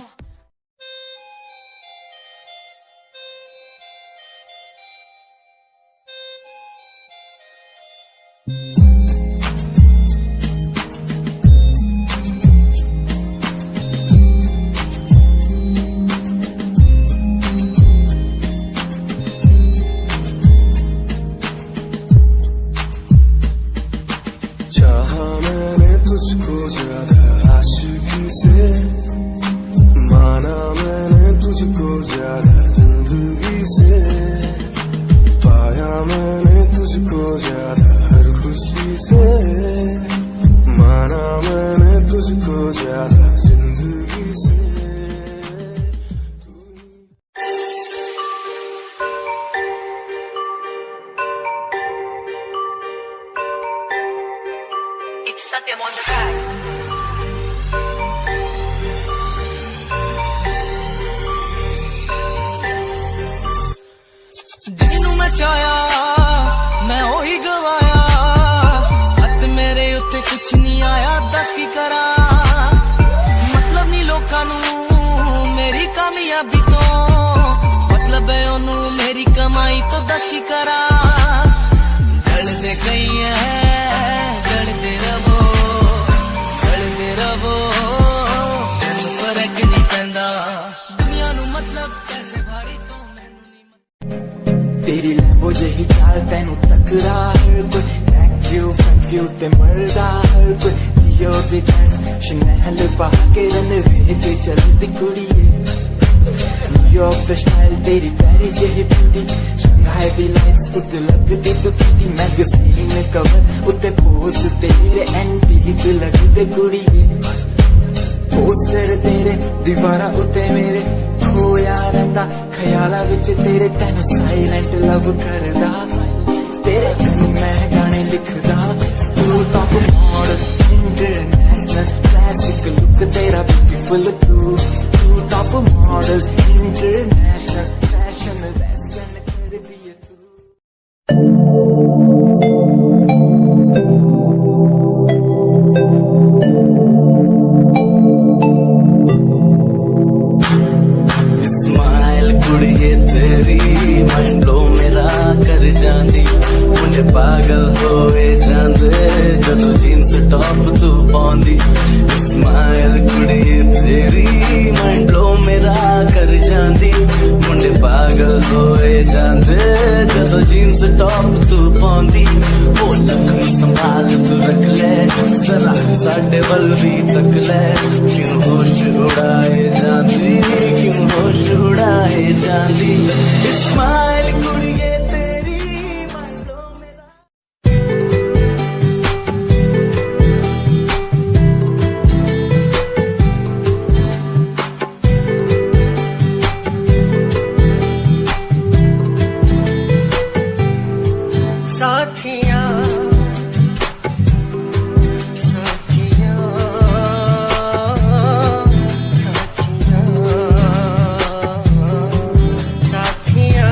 चाहा मैंने तुझको ज्यादा आशिकी से, माना मैंने तुझको ज्यादा जिंदगी से, पाया मैंने तुझको ज्यादा हर खुशी से, माना मैंने तुझको ज्यादा जिंदगी से। It's Satyam on the track. Jinnu मैं चाया मैं ओही गवाया, हथ मेरे उत्ते कुछ नहीं आया, दस की करा मतलब नहीं लोकां नू मेरी कामयाबी तो, मतलब है ओनू मेरी कमाई तो, दस की करा गलदे कई है गलदे रवो फर्क नहीं पैंदा, दुनिया नू मतलब कैसे भारी तो मैनू नहीं। तेरी लैम्बो जही चाल तैनू तकरा हर कोई, बैक व्यू फ्रंट व्यू ते मरदा हर कोई, दियो दी ड्रेस शनैल पा के रनवे च चलदी कुड़िए, न्यूयॉर्क दा स्टाइल तेरी पैरी जही ब्यूटी, शंघाई दी लाइट्स उत्ते लगदी तू किटी, मैगज़ीन कवर उत्ते पोज तेरे एंटीक लगदे कुड़िए, पोस्टर तेरे दीवारा उत्ते मेरे खोया रंदा, ख्याला विच तेरे तैनू साइलेंट लव करदा, तेरे कहीं मैं गाने लिखदा, तू top model international classic look तेरा ब्यूटीफुल, तू top model international fashion western कर दिए तू। स्माइल कुड़िए तेरी मंडलो मेरा कर जांदी, मुझे पागल होए जांदे जदों जीन्स टॉप तू पाउंदी, स्माइल कुड़िए तेरी मंडलो मेरा कर जांदी, मुझे पागल होए जांदे जदों जीन्स टॉप तू पाउंदी, वो लख संभाल तू रख ले जरा साडे वल भी तक ले, क्यों होश उड़ाए जांदी, क्यों होश उड़ाए जांदी, स्माइल कुड़िए तेरी मंडलो मेरा। साथिया साथिया साथिया साथिया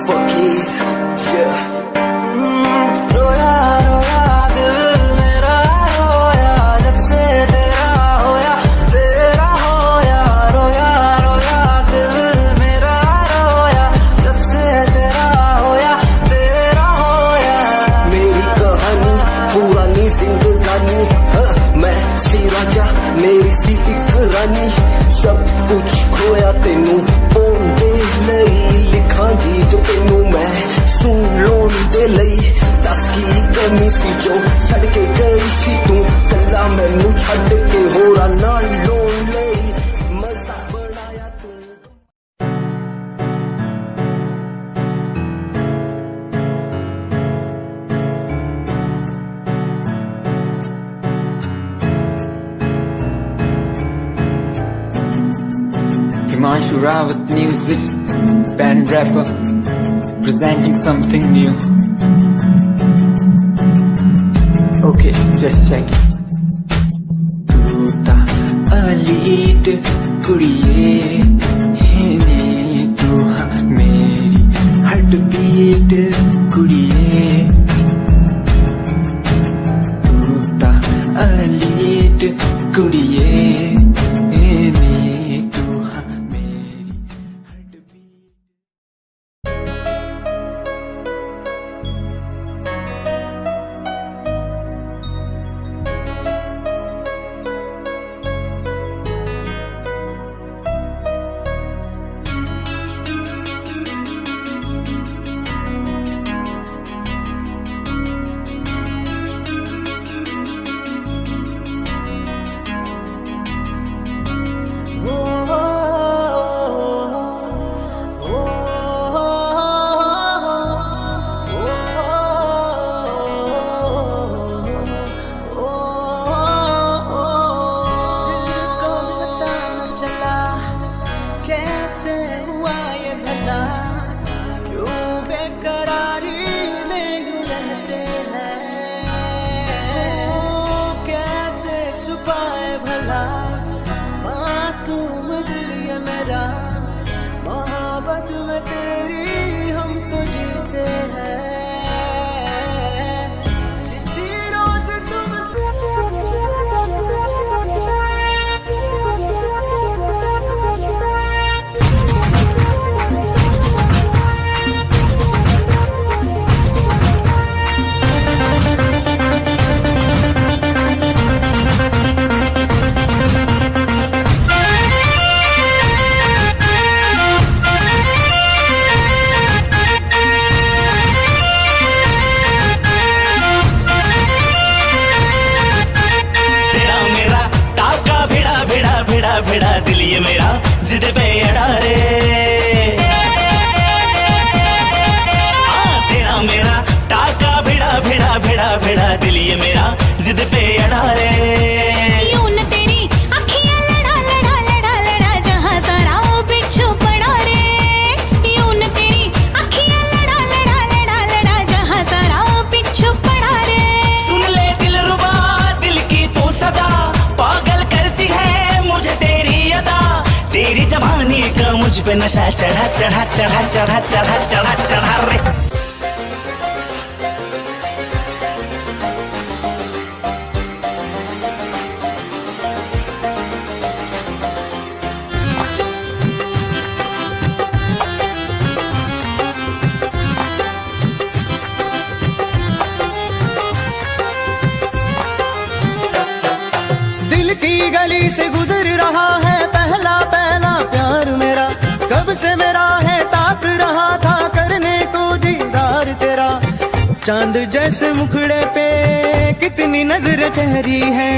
फकीर रोया रोया दिल मेरा रोया जब से तेरा होया रोया रोया दिल मेरा रोया जब से तेरा होया मेरी कहानी पुरानी जिंदगानी मैं सी राजा मेरी सी एक रानी सब कुछ खोया तेनू पोंदे लई लिखांगी जो तेनू मैं सुन लोन दे लई दस की कमी सी जो छड़ के गई सी तू कला मैनू छड़ के होरा नाल लोन लई मजा बनाया तू Himanshu Rawat music, band rapper, presenting something new. Okay, just check it. तू ता अलीट कुड़िए है तू हाँ मेरी हार्ट बीट कुड़िए तू ता अलीट कुड़िए भिड़ा दिल ये मेरा जिद पे अड़ा रे तेरा मेरा टाका भिड़ा दिल ये मेरा जिद पे अड़ा रे यूं न तेरी अखियां लड़ा जहां सारा वो बिच्छू पड़ा रे यूं न तेरी अखियां लड़ा जहां सारा वो बिच्छू पड़ा रे सुन ले दिल रुबा दिल की तू सदा पागल करती है मुझे तेरी अदा तेरी जवानी का मुझ पे नशा चढ़ा रे दिल की गली से गुजर रहा है पहला प्यार मेरा कब से मेरा है ताक रहा था करने को दीदार तेरा चांद जैसे मुखड़े पे कितनी नजर ठहरी है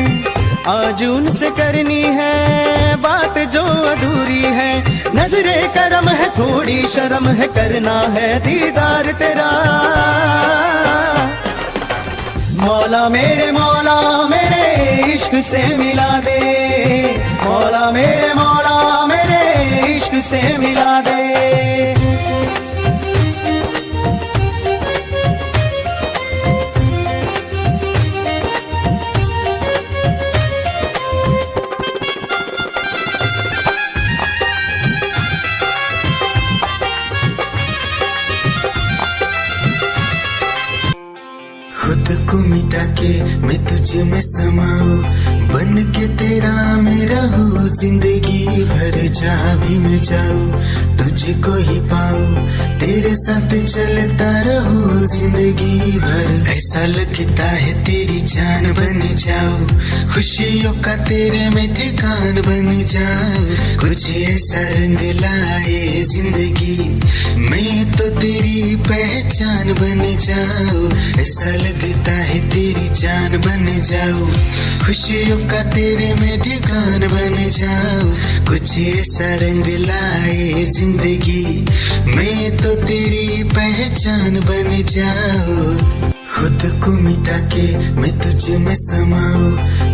आज उनसे करनी है बात जो अधूरी है नजरे करम है थोड़ी शर्म है करना है दीदार तेरा मौला मेरे इश्क से मिला दे मौला मेरे इश्क से मिला दे को मिटा के मैं तुझ में समाऊं, बन के तेरा मैं रहूं, जिंदगी भर जहाँ भी मैं जाऊं तुझको ही पाऊं, तेरे साथ चलता रहूं जिंदगी भर। ऐसा लगता है तेरी जान बन जाऊं, खुशियों का तेरे में ठिकान बन जाऊं, कुछ ऐसा रंग लाए जिंदगी मैं तो तेरी पहचान बन जाऊं। ऐसा लगता है तेरी जान बन जाऊं, खुशियों का तेरे में ठिकान बन जाऊं, कुछ ऐसा रंग लाए जिंदगी मैं तो तेरी पहचान बन जाऊं। खुद को मिटा के मैं तुझ में समाऊं,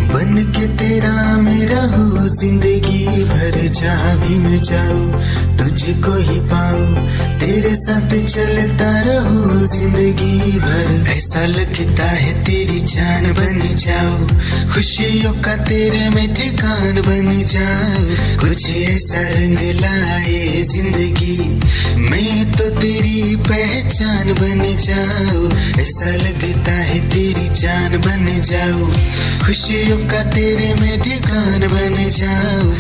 बन के तेरा मैं रहूं, जिंदगी भर जहाँ भी मैं जाऊं तुझको ही पाऊं, तेरे साथ चलता रहूं जिंदगी भर। ऐसा लगता है तेरी जान बन जाऊं, खुशियों का तेरे में ठिकान बन जाऊं, कुछ ऐसा रंग लाए जिंदगी मैं तो तेरी पहचान बन जाऊं। ऐसा लगता है तेरी जान बन जाऊं, खुशियों का तेरे में ठिकान बन जाऊं।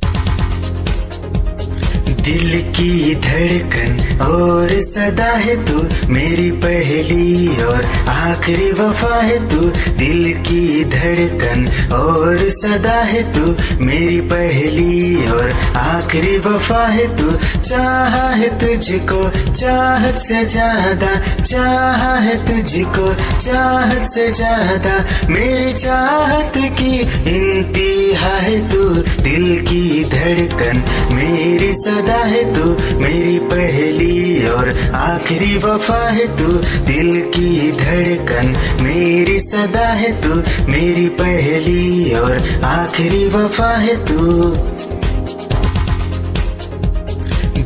दिल की धड़कन और सदा है तू, मेरी पहली और आखिरी वफा है तू। दिल की धड़कन और सदा है तू, मेरी पहली और आखिरी वफा है तू। चाहा है तुझको चाहत से ज्यादा, चाहा है तुझको चाहत से ज्यादा, मेरी चाहत की इंतहा है तू। दिल की धड़कन मेरी सदा है तू, मेरी पहली और आखिरी वफा है तू। दिल की धड़कन मेरी सदा है तू, मेरी पहली और आखिरी वफा है तू।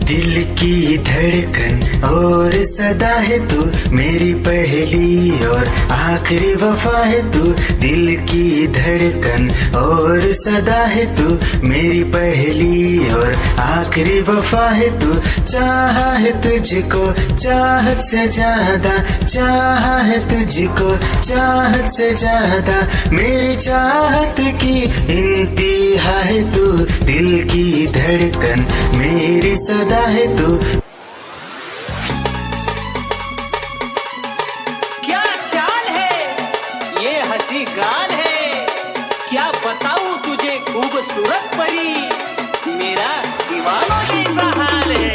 दिल की धड़कन और सदा है तू, मेरी पहली और आखिरी वफा है तू। दिल की धड़कन और सदा है तू, मेरी पहली और आखिरी वफा है तू। चाहा है तुझको चाहत से ज्यादा, चाहा है तुझको चाहत से ज्यादा, मेरी चाहत की इंतहा है तू। दिल की धड़कन मेरी सदा है तू। क्या चाल है ये हंसी गाल है, क्या बताऊं तुझे खूबसूरत परी, मेरा दीवानों जैसा हाल है।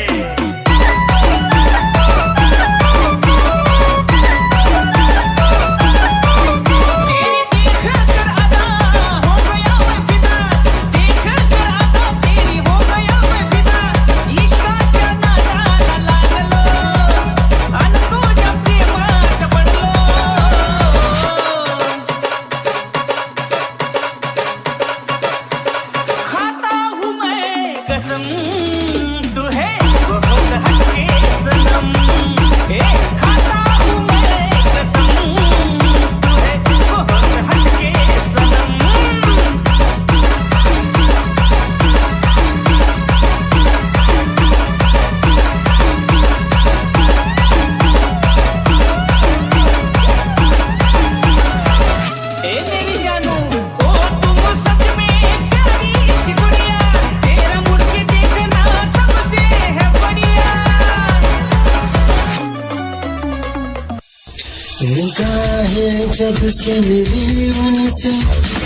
निगाहें जब से मिली उनसे,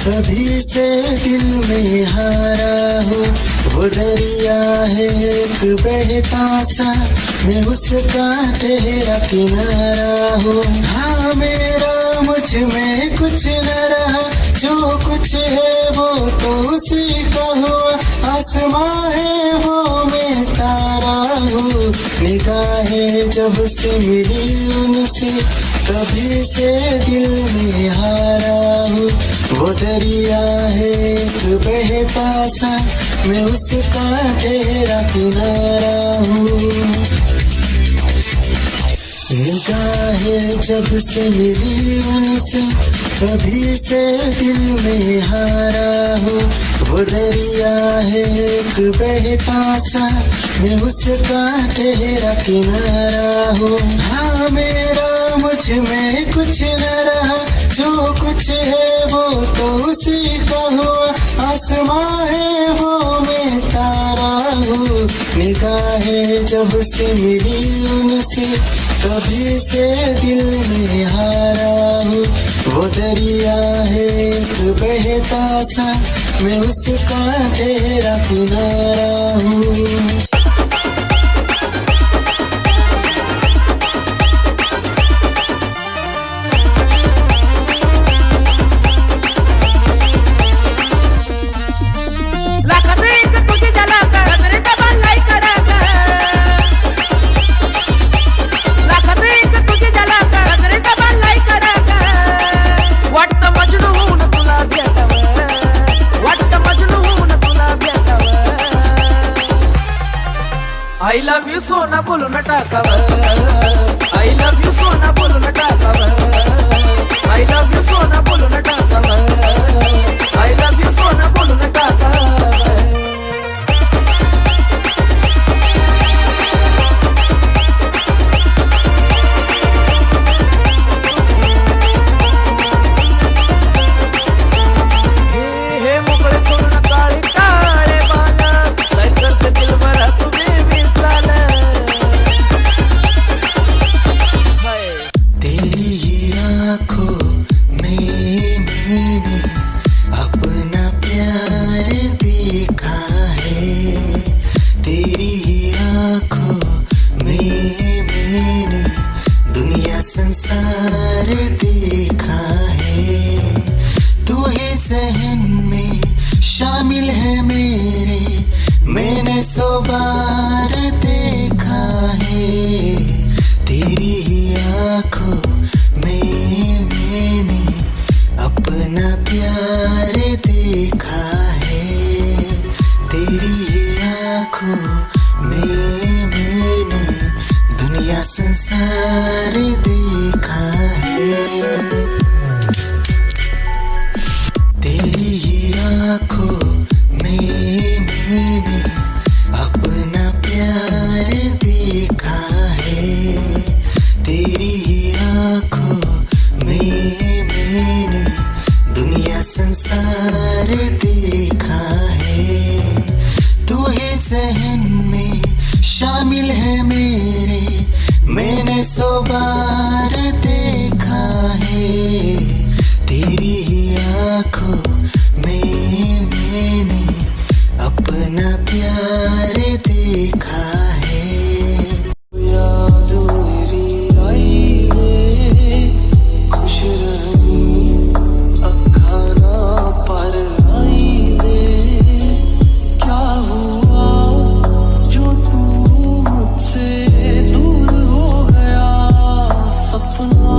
तभी से दिल में हारा हो। वो दरिया है एक बहता सा, मैं उसका ठहरा किनारा हो। हाँ मेरा मुझ में कुछ न रहा, जो कुछ है वो तो उसी का हुआ। आसमां है वो मैं तारा हूँ। निगाहें जब से मिली उनसे, कभी से दिल में हारा हूँ। वो दरिया है एक बहता सा, मैं उसका ठहरा किनारा हूँ। निगाहें जब से मिली उनसे, कभी से दिल में हारा हूँ। वो दरिया है एक बहता सा, मैं उसका ठहरा किनारा हूँ। हाँ मेरा मुझ में कुछ न रहा, जो सच है वो तो उसी का हुआ, आसमां है वो मैं तारा हूँ। निगाहें जब से मिली उनसे तभी से दिल में हारा हूँ। वो दरिया है एक बहता सा, मैं उसका गहरा किनारा हूँ। I love you सोना बोलो न टाकावर, I love you सोना बोलो न टाकावर, I love you सोना बोलो न टाकावर, I love you सोना बोलो न टाकावर। हे मोकळे सोना काळे काळे बालक, काय करते दिल भरा तुम्ही तेरी ही आँखों में मैंने अपना प्यार देखा है। तेरी ही आँखों में मैंने दुनिया संसार देखा है। तू ही ज़हन में शामिल है मेरे, मैंने 100 बार देखा है। तेरी ही आँखों में मैंने अपना प्यार देखा है। तेरी ही आँखों में मैंने दुनिया संसार देखा है। तेरी ही आँखों में मैंने अपना प्यार देखा है। तेरी ही आँखों में मैंने दुनिया संसार देखा है। तू ही ज़हन में शामिल है मेरे, मैंने 100 बार देखा है। तेरी ही आँखों में मैंने अपना प्यार देखा है। याद मेरी आई वे, खुश रही अखाना पर आई वे। क्या हुआ जो तू मुझसे दूर हो गया, सपना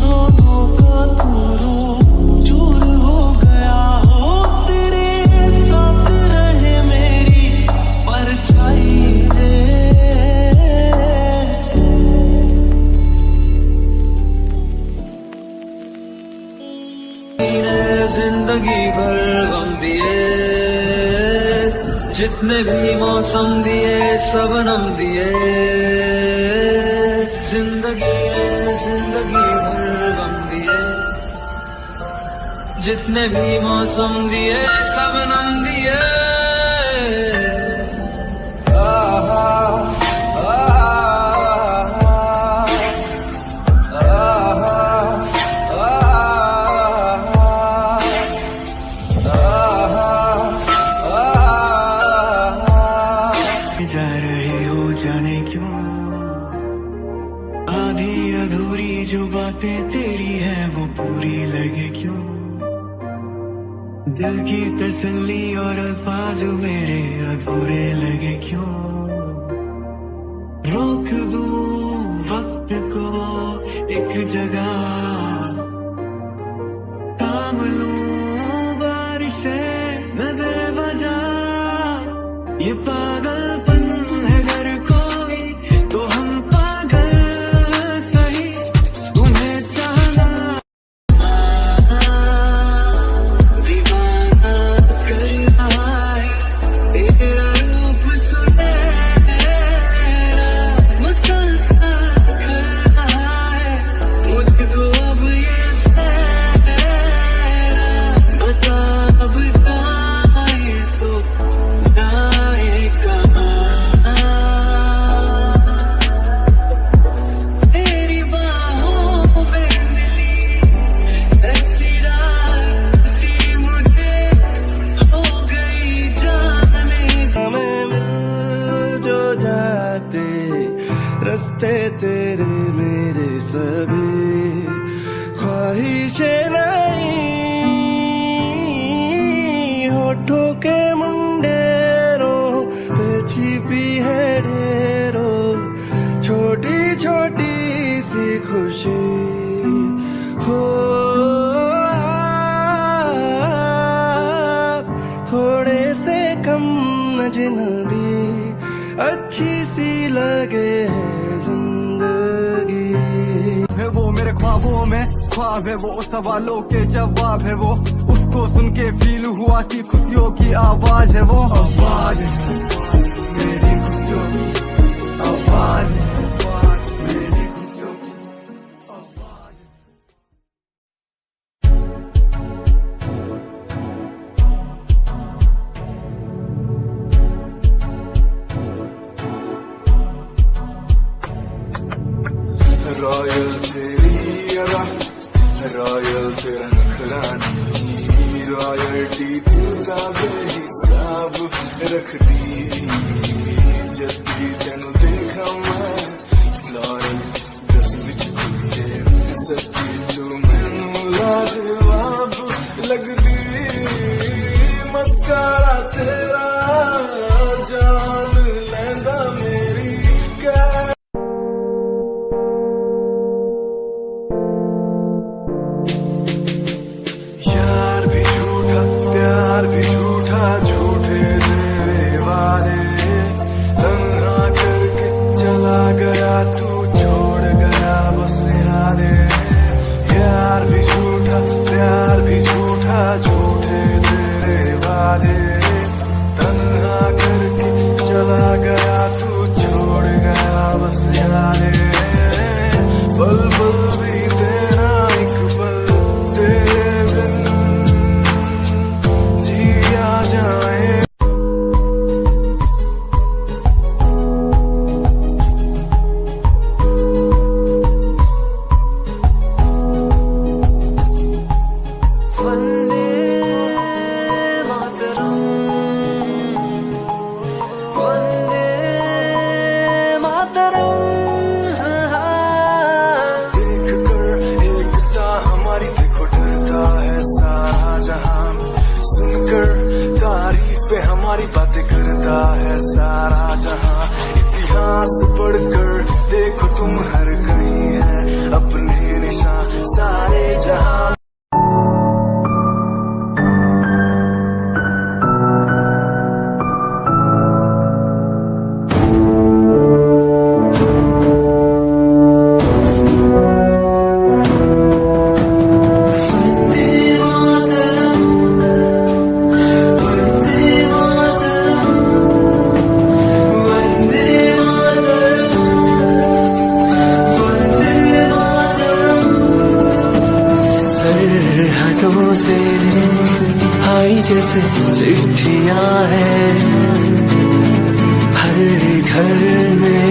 दोनों का दूर चूर हो गया। हो तेरे साथ रहे मेरी परछाई रे। जिंदगी भर गम दिए, जितने भी मौसम दिए सबनम दिए। जिंदगी भर गम दिए, जितने भी मौसम दिए सबनम दिए। जा रहे हो जाने क्यों, आधी अधूरी जो बातें तेरी है वो पूरी लगे क्यों। दिल की तसल्ली और अल्फाज मेरे अधूरे लगे क्यों। रोक दूं वक्त को एक जगह, थाम लूं बारिशें नगर वजह। ये पागलपन है अगर कोई तो हम पागल सही, तुम्हें चाहना दीवाना कर रहा है। तेरा रूप सुनहरा मुसलसल कर रहा है मुझको अब ये सहरा। सभी ख्वाहिशें नहीं, होठों के मुंडेरों पे छिपी है ढेरों छोटी छोटी सी खुशी हो। थोड़े से कम अजनबी अच्छी सी लगे है जिंदगी। है वो मेरे ख्वाबों में ख्वाब है, वो सवालों के जवाब है, वो उसको सुन के फील हुआ कि खुशियों की आवाज है, वो आवाज है मेरी खुशियों की आवाज है, मेरी खुशियों की आवाज है। रॉयल तेरी अदा, रॉयल तेरा नखरानी, रॉयल्टी तू का बेहिसाब रखदी। जब भी तेनू देखा मैं फ्लोरल ड्रेस विच कुड़िए, सच्ची तू मैनू लाजवाब लगदी। मस्कारा तेरा जान लैंदा मेरी कै। यार भी झूठा प्यार भी झूठा, झूठे तेरे वादे, तन्हा करके चला गया तू, छोड़ गया बस यादें। यार भी झूठा प्यार भी झूठा, झूठे तेरे वादे, तन्हा करके चला गया तू, छोड़ गया बस यादें। पल पल भी तेरा एक पल तेरे बिन जिया जाए। वंदे मातरम, वंदे मातरम। देख कर एकता हमारी देखो डरता है सारा जहां, सुनकर तारीफें हमारी बातें करता है सारा जहां। इतिहास पढ़कर देखो तुम हर कहीं है अपने निशान सारे जहां। सरहदों से आई जैसे चिट्ठियां हैं हर घर में।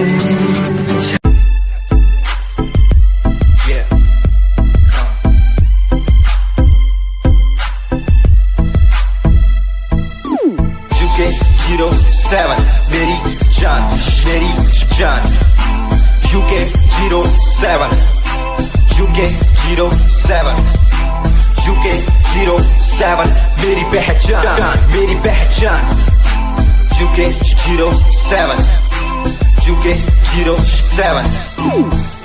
UK07 मेरी जान, मेरी जान। UK07 UK07 UK07 मेरी पहचान, मेरी पहचान। UK07 UK07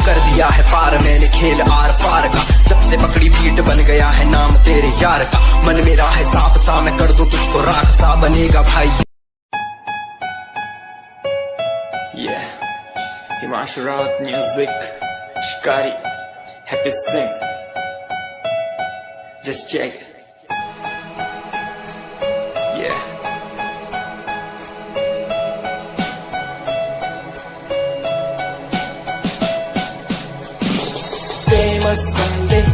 कर दिया है पार मैंने खेल आर पार का, जब से पकड़ी बीट बन गया है नाम तेरे यार का। मन मेरा है सांप सा, मैं कर दूं तुझको राख सा, बनेगा भाई। Yeah, Himanshu Rawat music, Shikari, Happy Singh. Just check it. Yeah. Famous someday,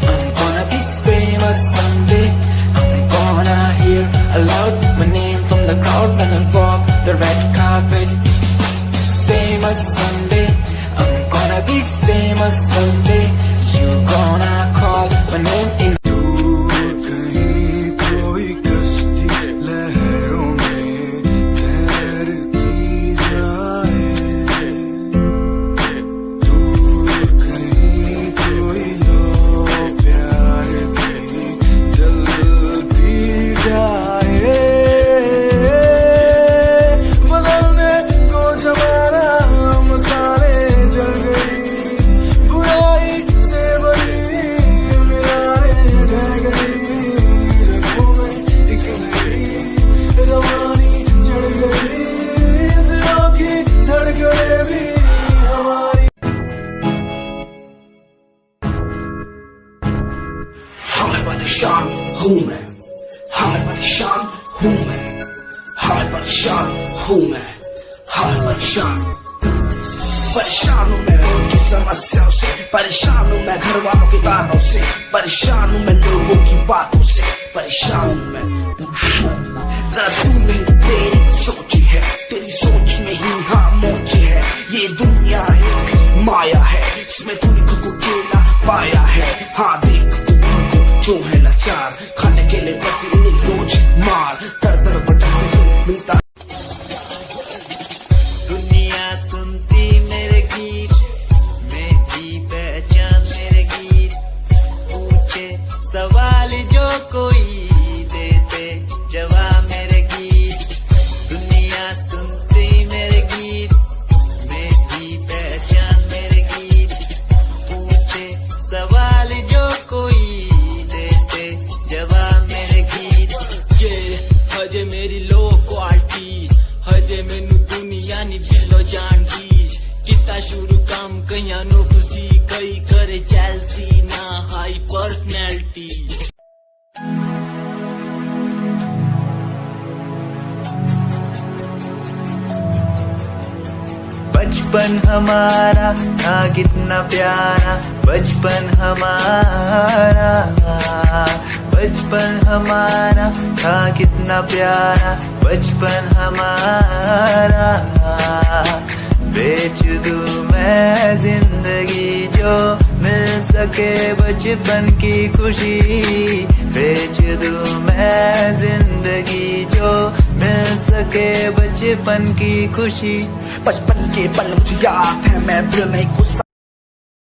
I'm gonna be famous someday. I'm gonna hear aloud my name from the crowd when I walk the red carpet. Famous someday, I'm gonna be famous someday. You gonna call my name in. दूर कहीं परेशान हूँ मैं, हाय परेशान हूँ मैं, हाय परेशान हूँ मैं, हाय परेशान। परेशान हूँ मैं उनकी समस्याओं से, परेशान हूँ मैं घर वालों के तानों से, परेशान हूँ मैं लोगों की बातों से, परेशान हूँ मैं। तेरा तू नहीं तेरी सोची है, तेरी सोच में ही हाँ मोची है। ये दुनिया एक माया है, इसमें तूने खुद को अकेला पाया है। हाँ देख तू जो है लाचार, खाने के लिए पति इन्हें रोज मार, दर दर भटकते हुए मिलता। दुनिया सुनती मेरे गीत, मेरी पहचान मेरे गीत, पूछे सवाल जो कोई देते जवाब मेरे गीत। दुनिया सुनती मेरे गीत, मेरी पहचान मेरे गीत, पूछे सवाल जो कोई देते जवाब मेरे गीत। ये हजे मेरी लो क्वालिटी, हजे मैनू दुनिया नी दिलो जान दी। किता शुरू काम कईयां नो खुशी, कई करे जेलसी ना हाई पर्सनैलिटी। बचपन हमारा था कितना प्यारा, बचपन हमारा, बचपन हमारा था कितना प्यारा, बचपन हमारा। बेच दूं मैं जिंदगी जो मिल सके बचपन की खुशी, बेच दूं मैं जिंदगी जो मिल सके बचपन की खुशी। बचपन के पल मुझे याद है, मैं दिल नहीं गुस्सा